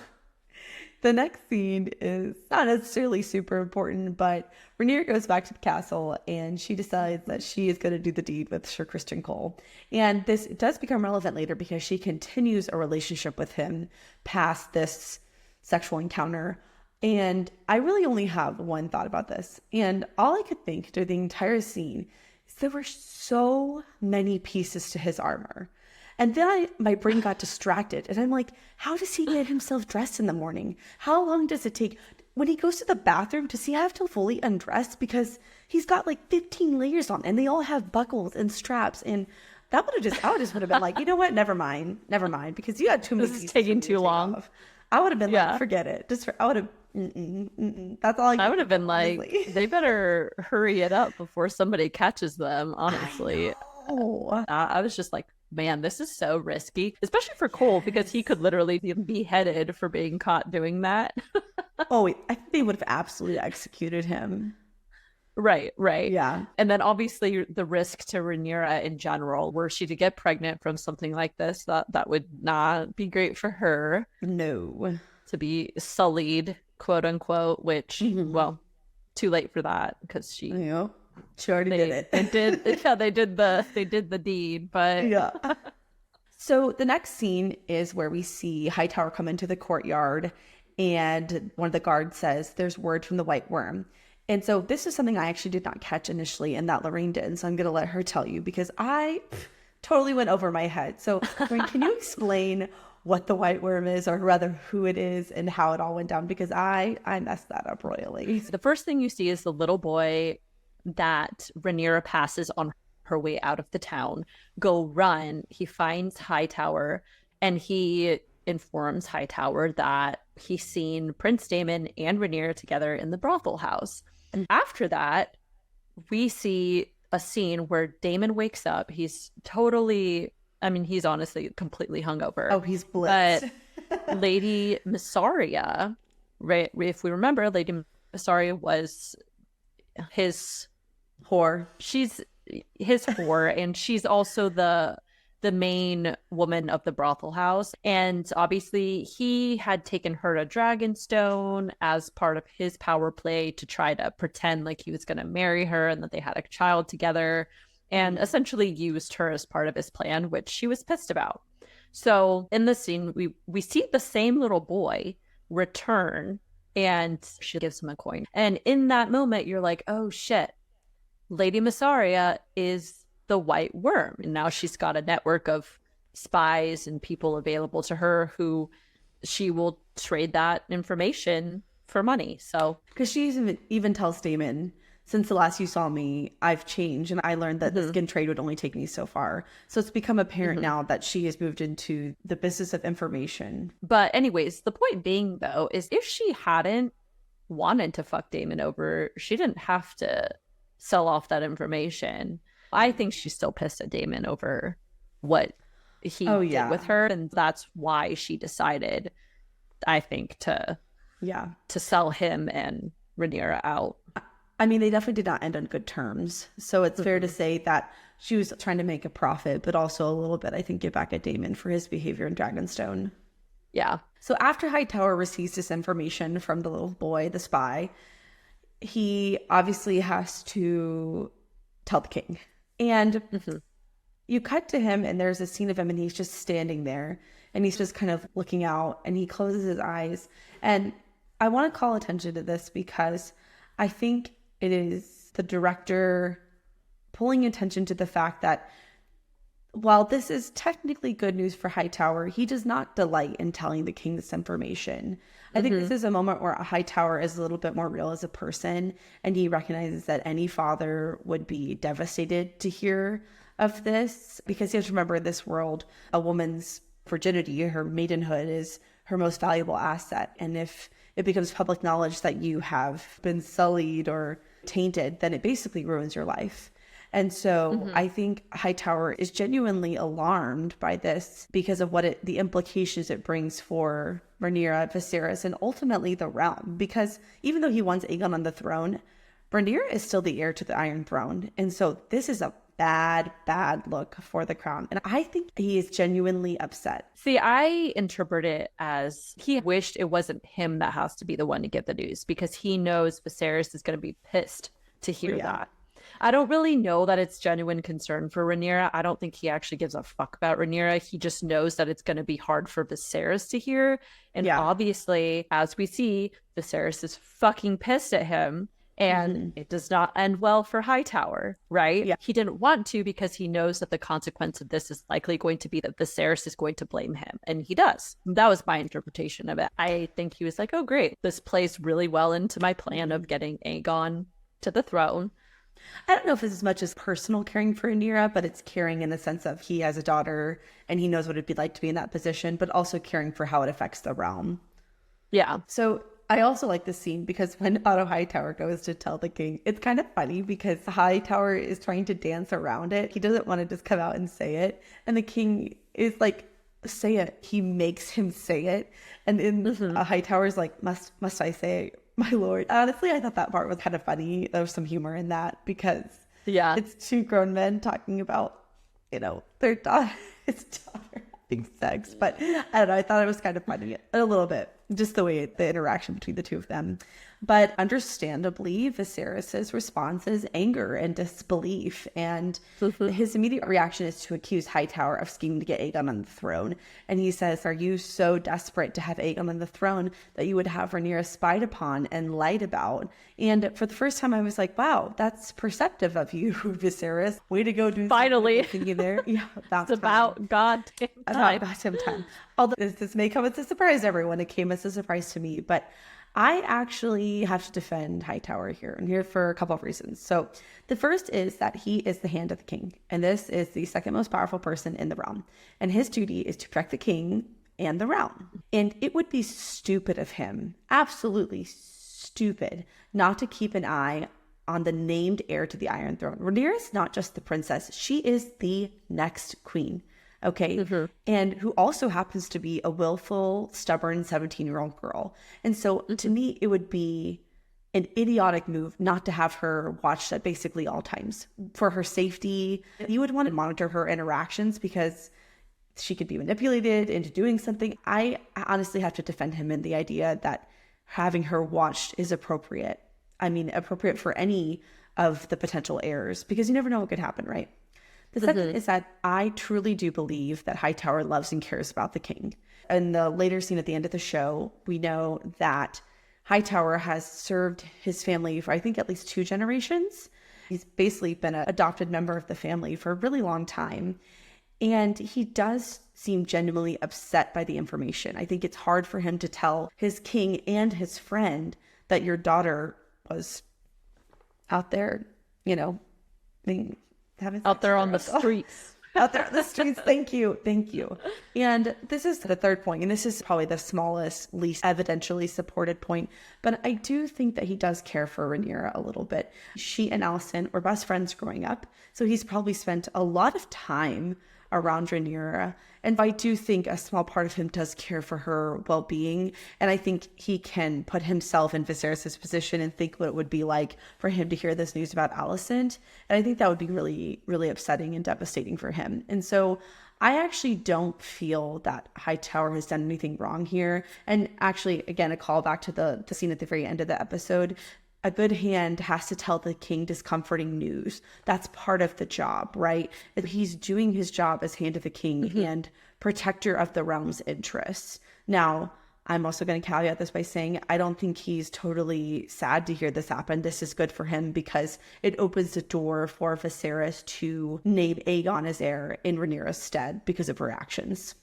the next scene is not necessarily super important, but Rhaenyra goes back to the castle and she decides that she is going to do the deed with Sir Criston Cole. And this does become relevant later because she continues a relationship with him past this sexual encounter. And I really only have one thought about this. And all I could think through the entire scene is there were so many pieces to his armor. And then my brain got distracted. And I'm like, how does he get himself dressed in the morning? How long does it take? When he goes to the bathroom, does he have to fully undress? Because he's got like 15 layers on and they all have buckles and straps. And that would have been like, you know what? Never mind. Because you had too many pieces. This is taking too long. I would have been like, forget it. I would have, that's all I would have been like, they better hurry it up before somebody catches them, honestly. I was just like, man, this is so risky, especially for Cole, because he could literally be beheaded for being caught doing that. I think they would have absolutely executed him. Right. Yeah. And then obviously the risk to Rhaenyra in general, were she to get pregnant from something like this, that would not be great for her. No. To be sullied, quote unquote, which, well, too late for that because she already did it. They did the deed, but yeah. So the next scene is where we see Hightower come into the courtyard and one of the guards says, "There's word from the White Worm." And so this is something I actually did not catch initially and that Lorraine did. So I'm going to let her tell you because I totally went over my head. So Lorraine, can you explain what the White Worm is, or rather who it is and how it all went down? Because I messed that up royally. The first thing you see is the little boy that Rhaenyra passes on her way out of the town go run. He finds Hightower and he informs Hightower that he's seen Prince Daemon and Rhaenyra together in the brothel house. And after that, we see a scene where Daemon wakes up. He's he's honestly completely hungover. Oh, he's blitzed. But Lady Mysaria, right? If we remember, Lady Mysaria was his whore. She's his whore, and she's also the main woman of the brothel house. And obviously he had taken her to Dragonstone as part of his power play to try to pretend like he was going to marry her and that they had a child together, and essentially used her as part of his plan, which she was pissed about. So in this scene, we see the same little boy return and she gives him a coin. And in that moment, you're like, oh shit, Lady Mysaria is the White Worm. And now she's got a network of spies and people available to her who she will trade that information for money. So, because she even tells Daemon, since the last you saw me, I've changed and I learned that the skin trade would only take me so far. So it's become apparent now that she has moved into the business of information. But anyways, the point being though, is if she hadn't wanted to fuck Daemon over, she didn't have to sell off that information. I think she's still pissed at Daemon over what he did with her. And that's why she decided, I think, to sell him and Rhaenyra out. I mean, they definitely did not end on good terms. So it's fair to say that she was trying to make a profit, but also a little bit, I think, get back at Daemon for his behavior in Dragonstone. Yeah. So after Hightower receives this information from the little boy, the spy, he obviously has to tell the king. And you cut to him and there's a scene of him and he's just standing there and he's just kind of looking out and he closes his eyes. And I want to call attention to this because I think it is the director pulling attention to the fact that while this is technically good news for Hightower, he does not delight in telling the king this information. I think this is a moment where Hightower is a little bit more real as a person, and he recognizes that any father would be devastated to hear of this, because you have to remember, in this world, a woman's virginity, her maidenhood, is her most valuable asset. And if it becomes public knowledge that you have been sullied or tainted, then it basically ruins your life. And so I think Hightower is genuinely alarmed by this because of the implications it brings for Rhaenyra, Viserys, and ultimately the realm. Because even though he wants Aegon on the throne, Rhaenyra is still the heir to the Iron Throne. And so this is a bad look for the crown. And I think he is genuinely upset. See, I interpret it as he wished it wasn't him that has to be the one to give the news, because he knows Viserys is going to be pissed to hear that. I don't really know that it's genuine concern for Rhaenyra. I don't think he actually gives a fuck about Rhaenyra. He just knows that it's going to be hard for Viserys to hear. And obviously, as we see, Viserys is fucking pissed at him. And it does not end well for Hightower, right? Yeah. He didn't want to, because he knows that the consequence of this is likely going to be that Viserys is going to blame him. And he does. That was my interpretation of it. I think he was like, oh, great. This plays really well into my plan of getting Aegon to the throne. I don't know if it's as much as personal caring for Rhaenyra, but it's caring in the sense of he has a daughter and he knows what it'd be like to be in that position, but also caring for how it affects the realm. Yeah. So I also like this scene because when Otto Hightower goes to tell the king, it's kind of funny because Hightower is trying to dance around it. He doesn't want to just come out and say it. And the king is like, say it. He makes him say it. And then Hightower's like, must I say it, my lord? Honestly, I thought that part was kind of funny. There was some humor in that because it's two grown men talking about, their daughter, his daughter having sex. But I don't know. I thought it was kind of funny a little bit. Just the way the interaction between the two of them. But understandably, Viserys' response is anger and disbelief. And his immediate reaction is to accuse Hightower of scheming to get Aegon on the throne. And he says, are you so desperate to have Aegon on the throne that you would have Rhaenyra spied upon and lied about? And for the first time, I was like, wow, that's perceptive of you, Viserys. Way to go do finally thinking there. Yeah, about goddamn time. About goddamn time. Although this may come as a surprise to everyone. It came as a surprise to me. But I actually have to defend Hightower here, and here for a couple of reasons. So the first is that he is the hand of the king, and this is the second most powerful person in the realm. And his duty is to protect the king and the realm. And it would be stupid of him, absolutely stupid, not to keep an eye on the named heir to the Iron Throne. Rhaenyra is not just the princess, she is the next queen. Okay. And who also happens to be a willful, stubborn 17-year-old girl. And so to me, it would be an idiotic move not to have her watched at basically all times for her safety. You would want to monitor her interactions because she could be manipulated into doing something. I honestly have to defend him in the idea that having her watched is appropriate. I mean, appropriate for any of the potential heirs because you never know what could happen, right? The second is that I truly do believe that Hightower loves and cares about the king. In the later scene at the end of the show, we know that Hightower has served his family for, I think, at least 2 generations. He's basically been an adopted member of the family for a really long time. And he does seem genuinely upset by the information. I think it's hard for him to tell his king and his friend that your daughter was out there, being out there on the streets. Out there on the streets. Thank you. And this is the third point, and this is probably the smallest, least evidentially supported point, but I do think that he does care for Rhaenyra a little bit. She and Alicent were best friends growing up, so he's probably spent a lot of time around Rhaenyra, and I do think a small part of him does care for her well-being, and I think he can put himself in Viserys' position and think what it would be like for him to hear this news about Alicent, and I think that would be really, really upsetting and devastating for him. And so I actually don't feel that Hightower has done anything wrong here, and actually, again, a callback to the scene at the very end of the episode. A good hand has to tell the king discomforting news. That's part of the job, right? He's doing his job as hand of the king and protector of the realm's interests. Now, I'm also going to caveat this by saying I don't think he's totally sad to hear this happen. This is good for him because it opens the door for Viserys to name Aegon as heir in Rhaenyra's stead because of her actions.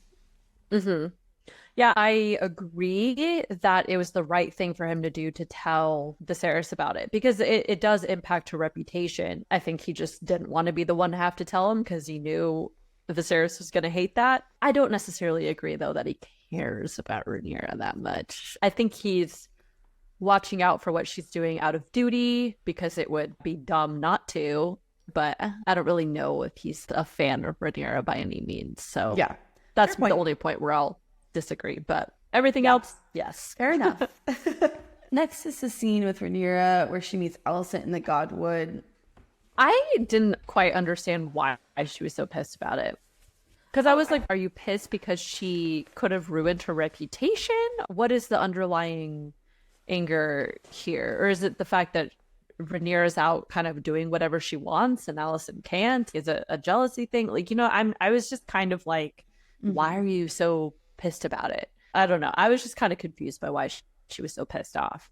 Yeah, I agree that it was the right thing for him to do to tell Viserys about it because it does impact her reputation. I think he just didn't want to be the one to have to tell him because he knew Viserys was going to hate that. I don't necessarily agree, though, that he cares about Rhaenyra that much. I think he's watching out for what she's doing out of duty because it would be dumb not to, but I don't really know if he's a fan of Rhaenyra by any means. So yeah, that's the only point where I'll disagree, but Everything else, yes. Fair enough. Next is the scene with Rhaenyra where she meets Alicent in the Godwood. I didn't quite understand why she was so pissed about it. Because I was like, are you pissed because she could have ruined her reputation? What is the underlying anger here? Or is it the fact that Rhaenyra's out kind of doing whatever she wants and Alicent can't? Is it a jealousy thing? Like, I was just kind of like, why are you so pissed about it? I don't know. I was just kind of confused by why she was so pissed off.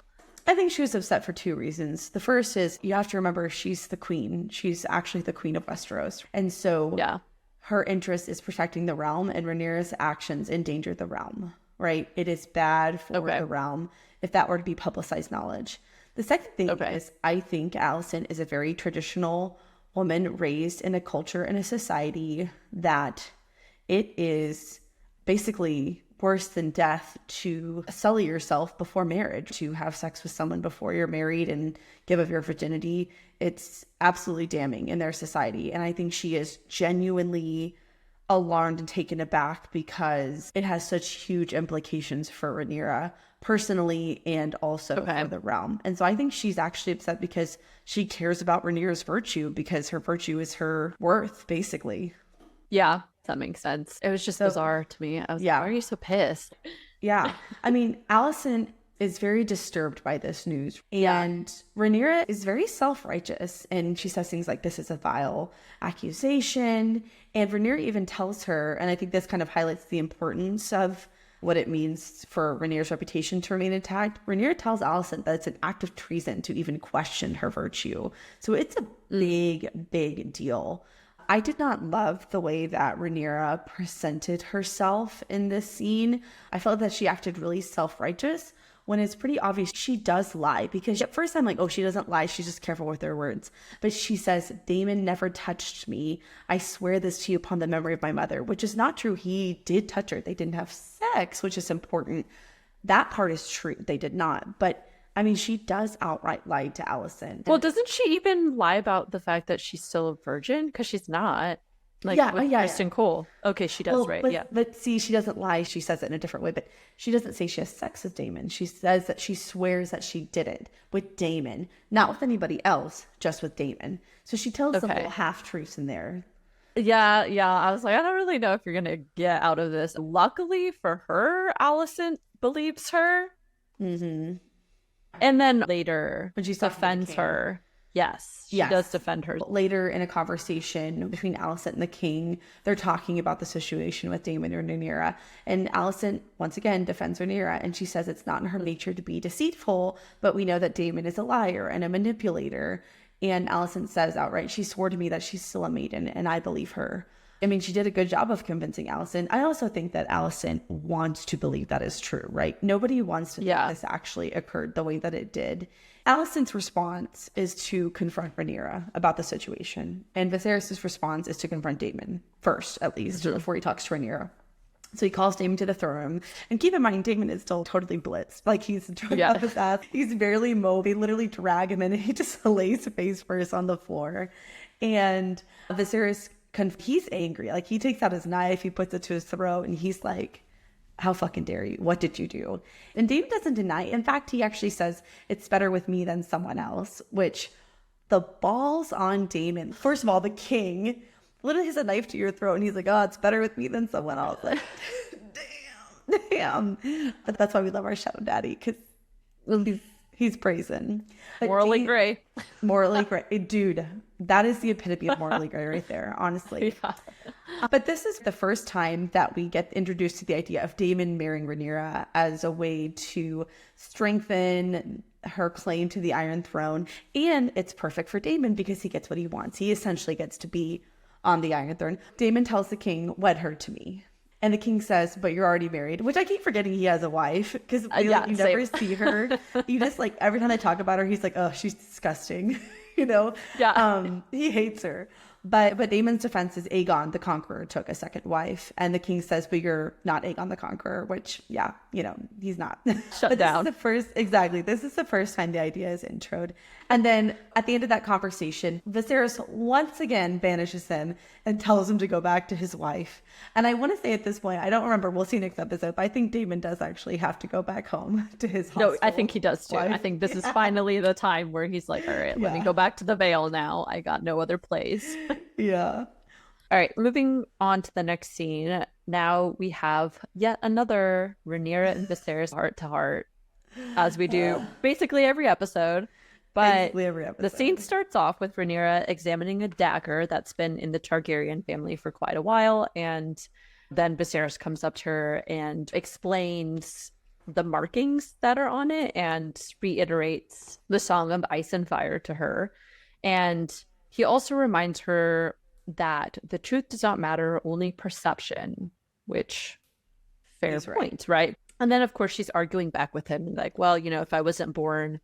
I think she was upset for two reasons. The first is you have to remember she's the queen. She's actually the queen of Westeros. And so her interest is protecting the realm, and Rhaenyra's actions endanger the realm, right? It is bad for the realm if that were to be publicized knowledge. The second thing is I think Alicent is a very traditional woman raised in a culture and a society that it is basically worse than death to sully yourself before marriage, to have sex with someone before you're married and give up your virginity. It's absolutely damning in their society. And I think she is genuinely alarmed and taken aback because it has such huge implications for Rhaenyra personally and also for the realm. And so I think she's actually upset because she cares about Rhaenyra's virtue, because her virtue is her worth, basically. Yeah, that makes sense. It was just bizarre to me. I was like, why are you so pissed? Yeah. I mean, Alicent is very disturbed by this news. And Rhaenyra is very self-righteous. And she says things like, this is a vile accusation. And Rhaenyra even tells her, and I think this kind of highlights the importance of what it means for Rhaenyra's reputation to remain intact. Rhaenyra tells Alicent that it's an act of treason to even question her virtue. So it's a big, big deal. I did not love the way that Rhaenyra presented herself in this scene. I felt that she acted really self-righteous when it's pretty obvious she does lie. Because at first I'm like, oh, she doesn't lie. She's just careful with her words. But she says, Daemon never touched me. I swear this to you upon the memory of my mother, which is not true. He did touch her. They didn't have sex, which is important. That part is true. They did not. But I mean, she does outright lie to Alicent. Well, doesn't she even lie about the fact that she's still a virgin? Because she's not. Like with Kristen Cole. Okay, she does, right? But see, she doesn't lie. She says it in a different way. But she doesn't say she has sex with Daemon. She says that she swears that she didn't with Daemon. Not with anybody else, just with Daemon. So she tells some little half-truths in there. Yeah. I was like, I don't really know if you're going to get out of this. Luckily for her, Alicent believes her. Mm-hmm. And then later, when she defends her, she does defend her. Later in a conversation between Alicent and the king, they're talking about the situation with Daemon and Rhaenyra. And Alicent, once again, defends Rhaenyra. And she says it's not in her nature to be deceitful, but we know that Daemon is a liar and a manipulator. And Alicent says outright, she swore to me that she's still a maiden, and I believe her. I mean, she did a good job of convincing Alicent. I also think that Alicent wants to believe that is true, right? Nobody wants to think this actually occurred the way that it did. Alicent's response is to confront Rhaenyra about the situation. And Viserys' response is to confront Daemon first, at least, before he talks to Rhaenyra. So he calls Daemon to the throne. And keep in mind, Daemon is still totally blitzed. Like, he's drunk off his ass. He's barely mobile. They literally drag him in, and he just lays face first on the floor. And Viserys, he's angry. Like, he takes out his knife, he puts it to his throat, and he's like, how fucking dare you? What did you do? And Daemon doesn't deny it. In fact, he actually says, it's better with me than someone else, which the balls on Daemon. First of all, the king literally has a knife to your throat, and he's like, oh, it's better with me than someone else. Like, damn. But that's why we love our Shadow Daddy, because he's brazen. But morally gray. Morally gray. Dude, that is the epitome of morally gray right there, honestly. But this is the first time that we get introduced to the idea of Daemon marrying Rhaenyra as a way to strengthen her claim to the Iron Throne. And it's perfect for Daemon because he gets what he wants. He essentially gets to be on the Iron Throne. Daemon tells the king, wed her to me. And the king says, but you're already married, which I keep forgetting he has a wife because you never see her. You just every time I talk about her, he's like, oh, she's disgusting. He hates her. But Daemon's defense is Aegon the Conqueror took a second wife, and the king says, but you're not Aegon the Conqueror, which, yeah, he's not. Shut down. This is the first time the idea is introed. And then at the end of that conversation, Viserys once again banishes him and tells him to go back to his wife. And I want to say at this point, I don't remember, we'll see next episode, but I think Daemon does actually have to go back home to his No, I think he does too. wife. I think this is finally the time where he's like, all right, let me go back to the Vale now. I got no other place. Yeah. All right, moving on to the next scene. Now we have yet another Rhaenyra and Viserys heart to heart, as we do basically every episode. But the scene starts off with Rhaenyra examining a dagger that's been in the Targaryen family for quite a while, and then Viserys comes up to her and explains the markings that are on it and reiterates the Song of Ice and Fire to her. And he also reminds her that the truth does not matter, only perception, which fair point, right? And then, of course, she's arguing back with him, like, well, if I wasn't born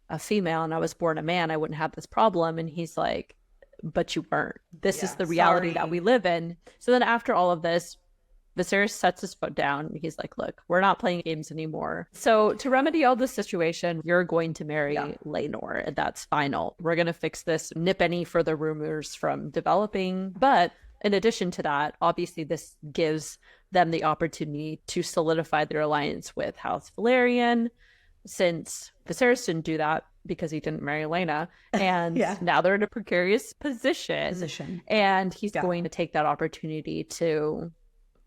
a female and I was born a man, I wouldn't have this problem. And he's like, but you weren't. This is the reality that we live in. So then after all of this, Viserys sets his foot down. He's like, look, we're not playing games anymore. So to remedy all this situation, you're going to marry Laenor, and that's final. We're going to fix this, nip any further rumors from developing. But in addition to that, obviously this gives them the opportunity to solidify their alliance with House Valerian, since Viserys didn't do that because he didn't marry Laena. And now they're in a precarious position. And he's going to take that opportunity to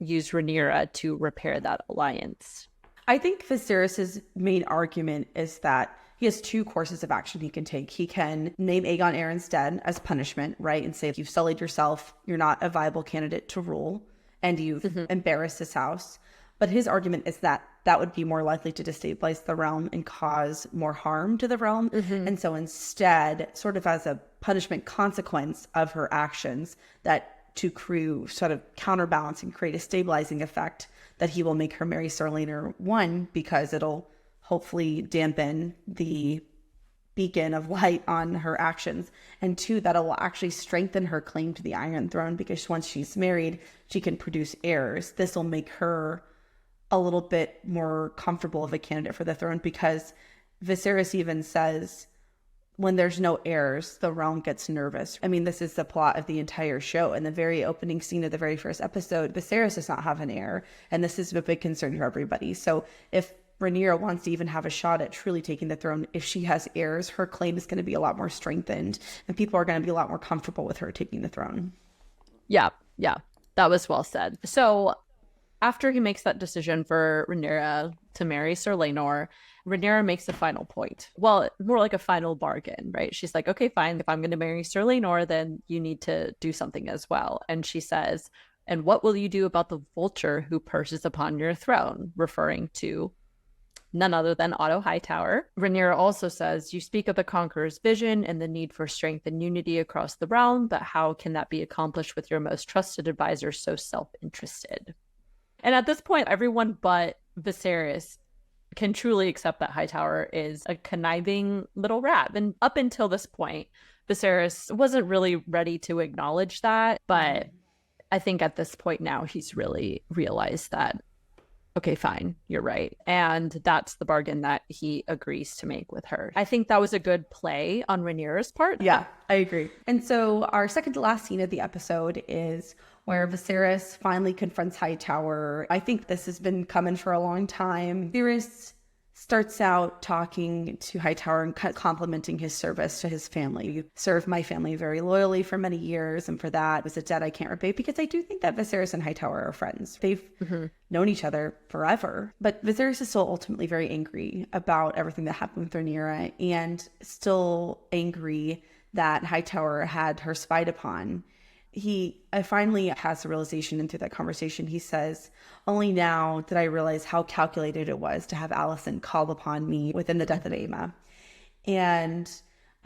use Rhaenyra to repair that alliance. I think Viserys' main argument is that he has two courses of action he can take. He can name Aegon heir instead as punishment, right? And say, if you've sullied yourself, you're not a viable candidate to rule, and you've embarrassed his house. But his argument is that that would be more likely to destabilize the realm and cause more harm to the realm. And so instead, sort of as a punishment consequence of her actions, that to crew sort of counterbalance and create a stabilizing effect, that he will make her marry Sir Laenor, one, because it'll hopefully dampen the beacon of light on her actions, and two, that it will actually strengthen her claim to the Iron Throne, because once she's married, she can produce heirs. This will make her a little bit more comfortable of a candidate for the throne, because Viserys even says, when there's no heirs, the realm gets nervous. I mean, this is the plot of the entire show. In the very opening scene of the very first episode, Viserys does not have an heir, and this is a big concern for everybody. So if Rhaenyra wants to even have a shot at truly taking the throne, if she has heirs, her claim is going to be a lot more strengthened, and people are going to be a lot more comfortable with her taking the throne. Yeah, that was well said. So after he makes that decision for Rhaenyra to marry Sir Laenor, Rhaenyra makes a final point. Well, more like a final bargain, right? She's like, okay, fine. If I'm going to marry Sir Laenor, then you need to do something as well. And she says, and what will you do about the vulture who perches upon your throne? Referring to none other than Otto Hightower. Rhaenyra also says, you speak of the Conqueror's vision and the need for strength and unity across the realm, but how can that be accomplished with your most trusted advisor so self-interested? And at this point, everyone but Viserys can truly accept that Hightower is a conniving little rat. And up until this point, Viserys wasn't really ready to acknowledge that. But I think at this point now, he's really realized that, okay, fine, you're right. And that's the bargain that he agrees to make with her. I think that was a good play on Rhaenyra's part. Yeah, I agree. And so our second to last scene of the episode is where Viserys finally confronts Hightower. I think this has been coming for a long time. Viserys starts out talking to Hightower and complimenting his service to his family. You served my family very loyally for many years, and for that was a debt I can't repay, because I do think that Viserys and Hightower are friends. They've known each other forever. But Viserys is still ultimately very angry about everything that happened with Rhaenyra, and still angry that Hightower had her spied upon. He finally has the realization, and through that conversation, he says, only now did I realize how calculated it was to have Alicent call upon me within the death of Aemma. And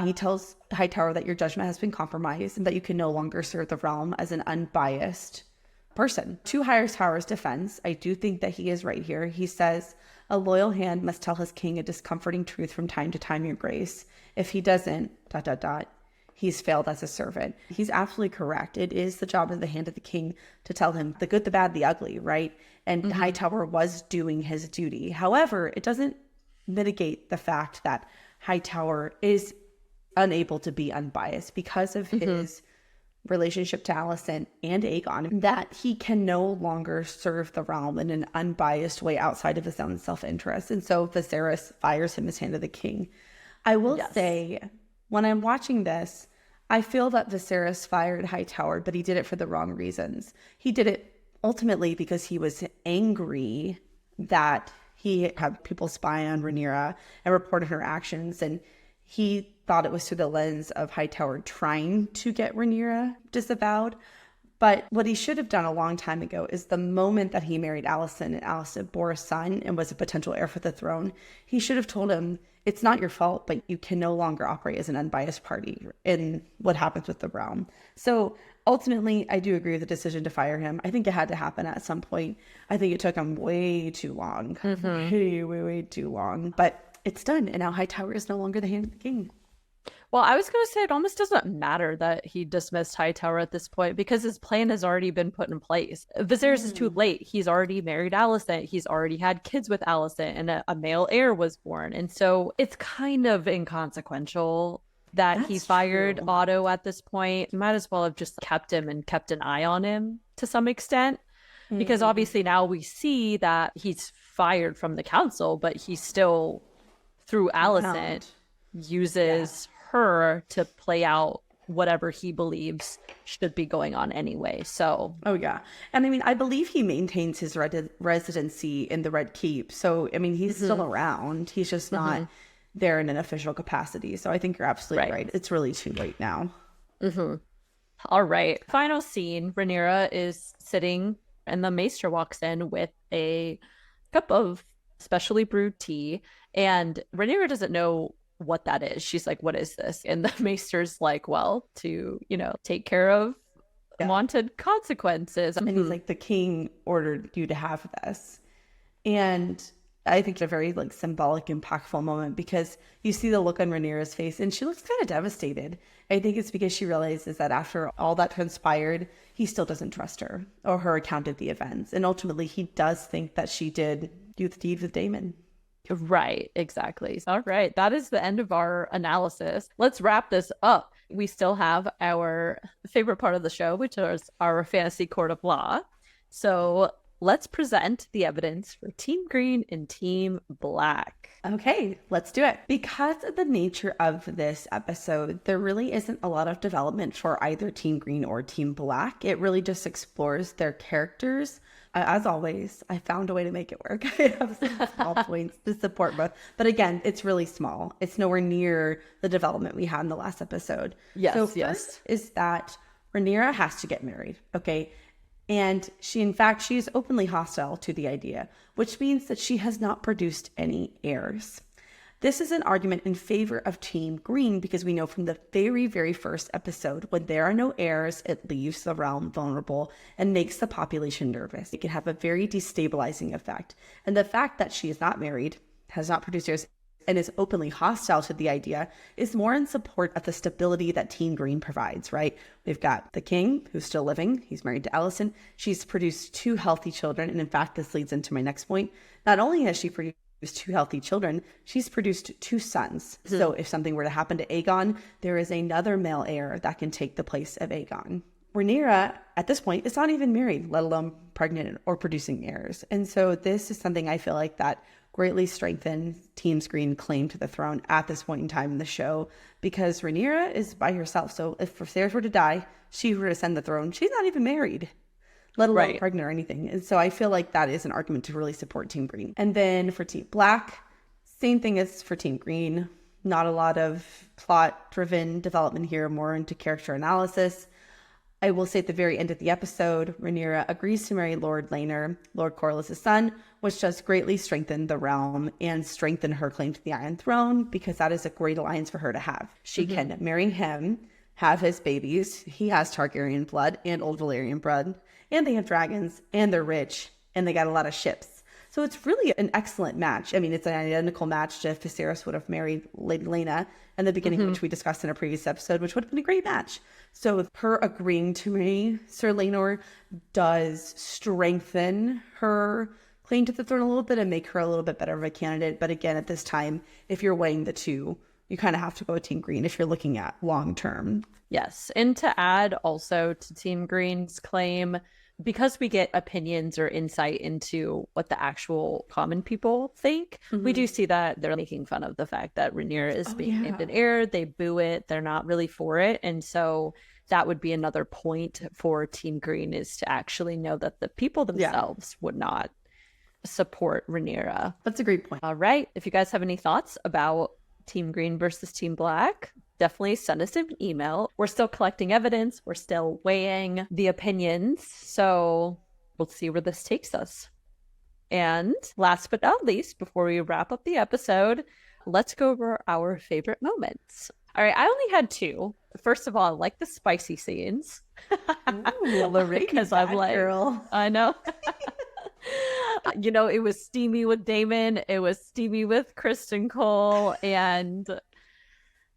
he tells Hightower that your judgment has been compromised and that you can no longer serve the realm as an unbiased person. To Hightower's defense, I do think that he is right here. He says, a loyal hand must tell his king a discomforting truth from time to time, your grace. If he doesn't, ... he's failed as a servant. He's absolutely correct. It is the job of the Hand of the King to tell him the good, the bad, the ugly, right? And Hightower was doing his duty. However, it doesn't mitigate the fact that Hightower is unable to be unbiased because of his relationship to Alicent and Aegon, that he can no longer serve the realm in an unbiased way outside of his own self-interest. And so Viserys fires him as Hand of the King. I will say, when I'm watching this, I feel that Viserys fired Hightower, but he did it for the wrong reasons. He did it ultimately because he was angry that he had people spy on Rhaenyra and reported her actions, and he thought it was through the lens of Hightower trying to get Rhaenyra disavowed. But what he should have done a long time ago is the moment that he married Alicent and Alicent bore a son and was a potential heir for the throne, he should have told him, it's not your fault, but you can no longer operate as an unbiased party in what happens with the realm. So ultimately, I do agree with the decision to fire him. I think it had to happen at some point. I think it took him way too long. Way too long. But it's done. And now Hightower is no longer the Hand of the King. Well, I was going to say it almost doesn't matter that he dismissed Hightower at this point because his plan has already been put in place. Viserys is too late. He's already married Alicent. He's already had kids with Alicent, and a male heir was born. And so it's kind of inconsequential that he fired Otto at this point. Might as well have just kept him and kept an eye on him to some extent. Because obviously now we see that he's fired from the council, but he still, through Alicent, uses her to play out whatever he believes should be going on anyway. So and I mean, I believe he maintains his residency in the Red Keep, so I mean, he's still around. He's just not there in an official capacity. So I think you're absolutely right. It's really too late now. All right, final scene. Rhaenyra is sitting and the maester walks in with a cup of specially brewed tea, and Rhaenyra doesn't know what that is. She's like, what is this? And the maester's like, well, to, take care of wanted consequences. And he's like, the king ordered you to have this. And I think it's a very symbolic, impactful moment because you see the look on Rhaenyra's face and she looks kind of devastated. I think it's because she realizes that after all that transpired, he still doesn't trust her or her account of the events. And ultimately, he does think that she did do the deed with Daemon. Right, exactly. All right, that is the end of our analysis. Let's wrap this up. We still have our favorite part of the show, which is our fantasy court of law. So let's present the evidence for Team Green and Team Black. Okay, let's do it. Because of the nature of this episode, there really isn't a lot of development for either Team Green or Team Black. It really just explores their characters. As always, I found a way to make it work. I have some small points to support both. But again, it's really small. It's nowhere near the development we had in the last episode. So first is that Rhaenyra has to get married, okay? And she is openly hostile to the idea, which means that she has not produced any heirs. This is an argument in favor of Team Green because we know from the very, very first episode, when there are no heirs, it leaves the realm vulnerable and makes the population nervous. It can have a very destabilizing effect. And the fact that she is not married, has not produced heirs, and is openly hostile to the idea is more in support of the stability that Team Green provides, right? We've got the king who's still living. He's married to Alicent. She's produced 2 healthy children. And in fact, this leads into my next point. Not only has she produced 2 healthy children, she's produced 2 sons. So if something were to happen to Aegon, there is another male heir that can take the place of Aegon. Rhaenyra, at this point, is not even married, let alone pregnant or producing heirs. And so this is something I feel like that greatly strengthened Team Green claim to the throne at this point in time in the show, because Rhaenyra is by herself. So if Viserys were to die, she were to ascend the throne, she's not even married, let alone pregnant or anything. And so I feel like that is an argument to really support Team Green. And then for Team Black, same thing as for Team Green. Not a lot of plot-driven development here, more into character analysis. I will say at the very end of the episode, Rhaenyra agrees to marry Lord Laenor, Lord Corlys' son, which does greatly strengthen the realm and strengthen her claim to the Iron Throne, because that is a great alliance for her to have. She can marry him, have his babies. He has Targaryen blood and Old Valyrian blood, and they have dragons, and they're rich, and they got a lot of ships. So it's really an excellent match. I mean, it's an identical match to if Viserys would have married Lady Lena in the beginning, which we discussed in a previous episode, which would have been a great match. So with her agreeing to marry Sir Laenor does strengthen her claim to the throne a little bit and make her a little bit better of a candidate. But again, at this time, if you're weighing the two, you kind of have to go with Team Green if you're looking at long term. Yes. And to add also to Team Green's claim, because we get opinions or insight into what the actual common people think, we do see that they're making fun of the fact that Rhaenyra is being named an heir. They boo it. They're not really for it. And so that would be another point for Team Green, is to actually know that the people themselves would not support Rhaenyra. That's a great point. All right. If you guys have any thoughts about Team Green versus Team Black, definitely send us an email. We're still collecting evidence. We're still weighing the opinions. So we'll see where this takes us. And last but not least, before we wrap up the episode, let's go over our favorite moments. All right, I only had two. First of all, I like the spicy scenes. Ooh, Lorraine, because I'm like, girl. I know. You know, it was steamy with Damon. It was steamy with Kristen Cole. And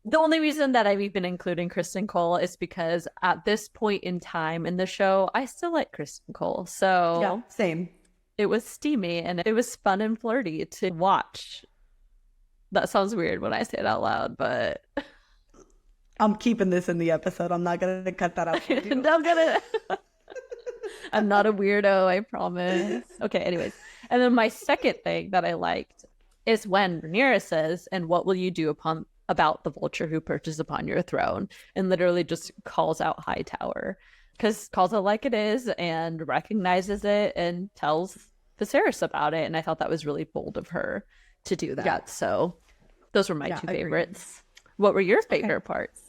the only reason that I've even including Kristen Cole is because at this point in time in the show, I still like Kristen Cole. So yeah, same. It was steamy and it was fun and flirty to watch. That sounds weird when I say it out loud, but I'm keeping this in the episode. I'm not going to cut that out. I'm not a weirdo, I promise. Okay, anyways. And then my second thing that I liked is when Rhaenyra says, "And what will you do about the vulture who perches upon your throne?" And literally just calls out Hightower. Because calls it like it is and recognizes it and tells Viserys about it. And I thought that was really bold of her to do that. Yeah. So those were my two favorites. What were your favorite parts?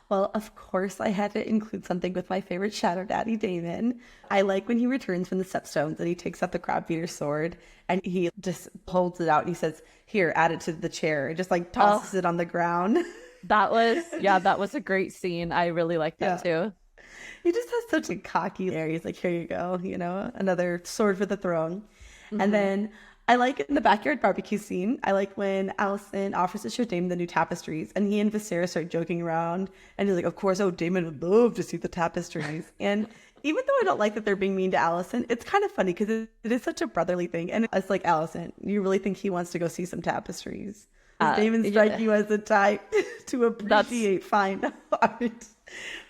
Well, of course, I had to include something with my favorite Shadow Daddy, Damon. I like when he returns from the Stepstones and he takes out the crab feeder sword and he just holds it out and he says, "Here, add it to the chair." And just like tosses it on the ground. That was a great scene. I really like that too. He just has such a cocky air. He's like, "Here you go, you know, another sword for the throne." And then I like in the backyard barbecue scene. I like when Alicent offers to show Damon the new tapestries and he and Viserys are joking around and he's like, "Of course, Damon would love to see the tapestries." And even though I don't like that they're being mean to Alicent, it's kind of funny because it is such a brotherly thing. And it's like, Alicent, you really think he wants to go see some tapestries? Does Damon strike you as the type to appreciate fine art?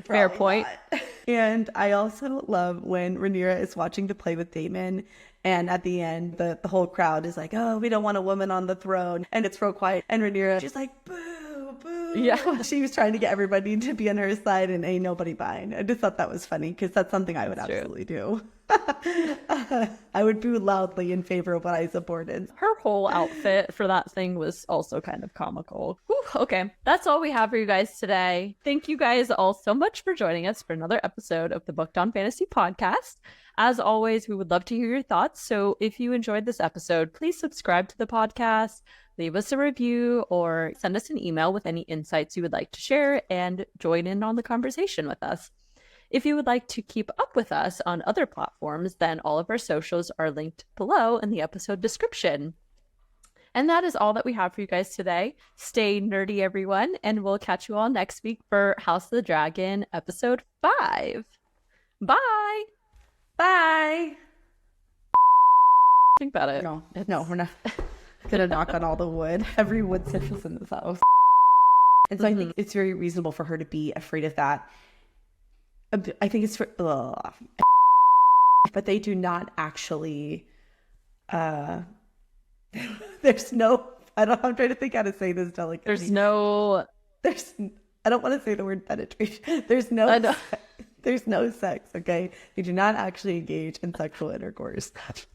Fair point. Not. And I also love when Rhaenyra is watching the play with Damon. And at the end, the whole crowd is like, "Oh, we don't want a woman on the throne." And it's real quiet. And Rhaenyra, she's like, "Boo, boo." Yeah. She was trying to get everybody to be on her side and ain't nobody buying. I just thought that was funny because that's something I would absolutely do. I would boo loudly in favor of what I supported. Her whole outfit for that thing was also kind of comical. Whew, okay, that's all we have for you guys today. Thank you guys all so much for joining us for another episode of the Booked on Fantasy podcast. As always, we would love to hear your thoughts. So if you enjoyed this episode, please subscribe to the podcast, leave us a review, or send us an email with any insights you would like to share and join in on the conversation with us. If you would like to keep up with us on other platforms, then all of our socials are linked below in the episode description. And that is all that we have for you guys today. Stay nerdy, everyone, and we'll catch you all next week for House of the Dragon episode 5. Bye! Bye. Think about it. No, we're not gonna knock on all the wood. Every wood surface in this house. And so I think it's very reasonable for her to be afraid of that. I think it's for, but they do not actually. There's no. I'm trying to think how to say this delicately. There's no. I don't want to say the word penetration. There's no. There's no sex, okay? You do not actually engage in sexual intercourse.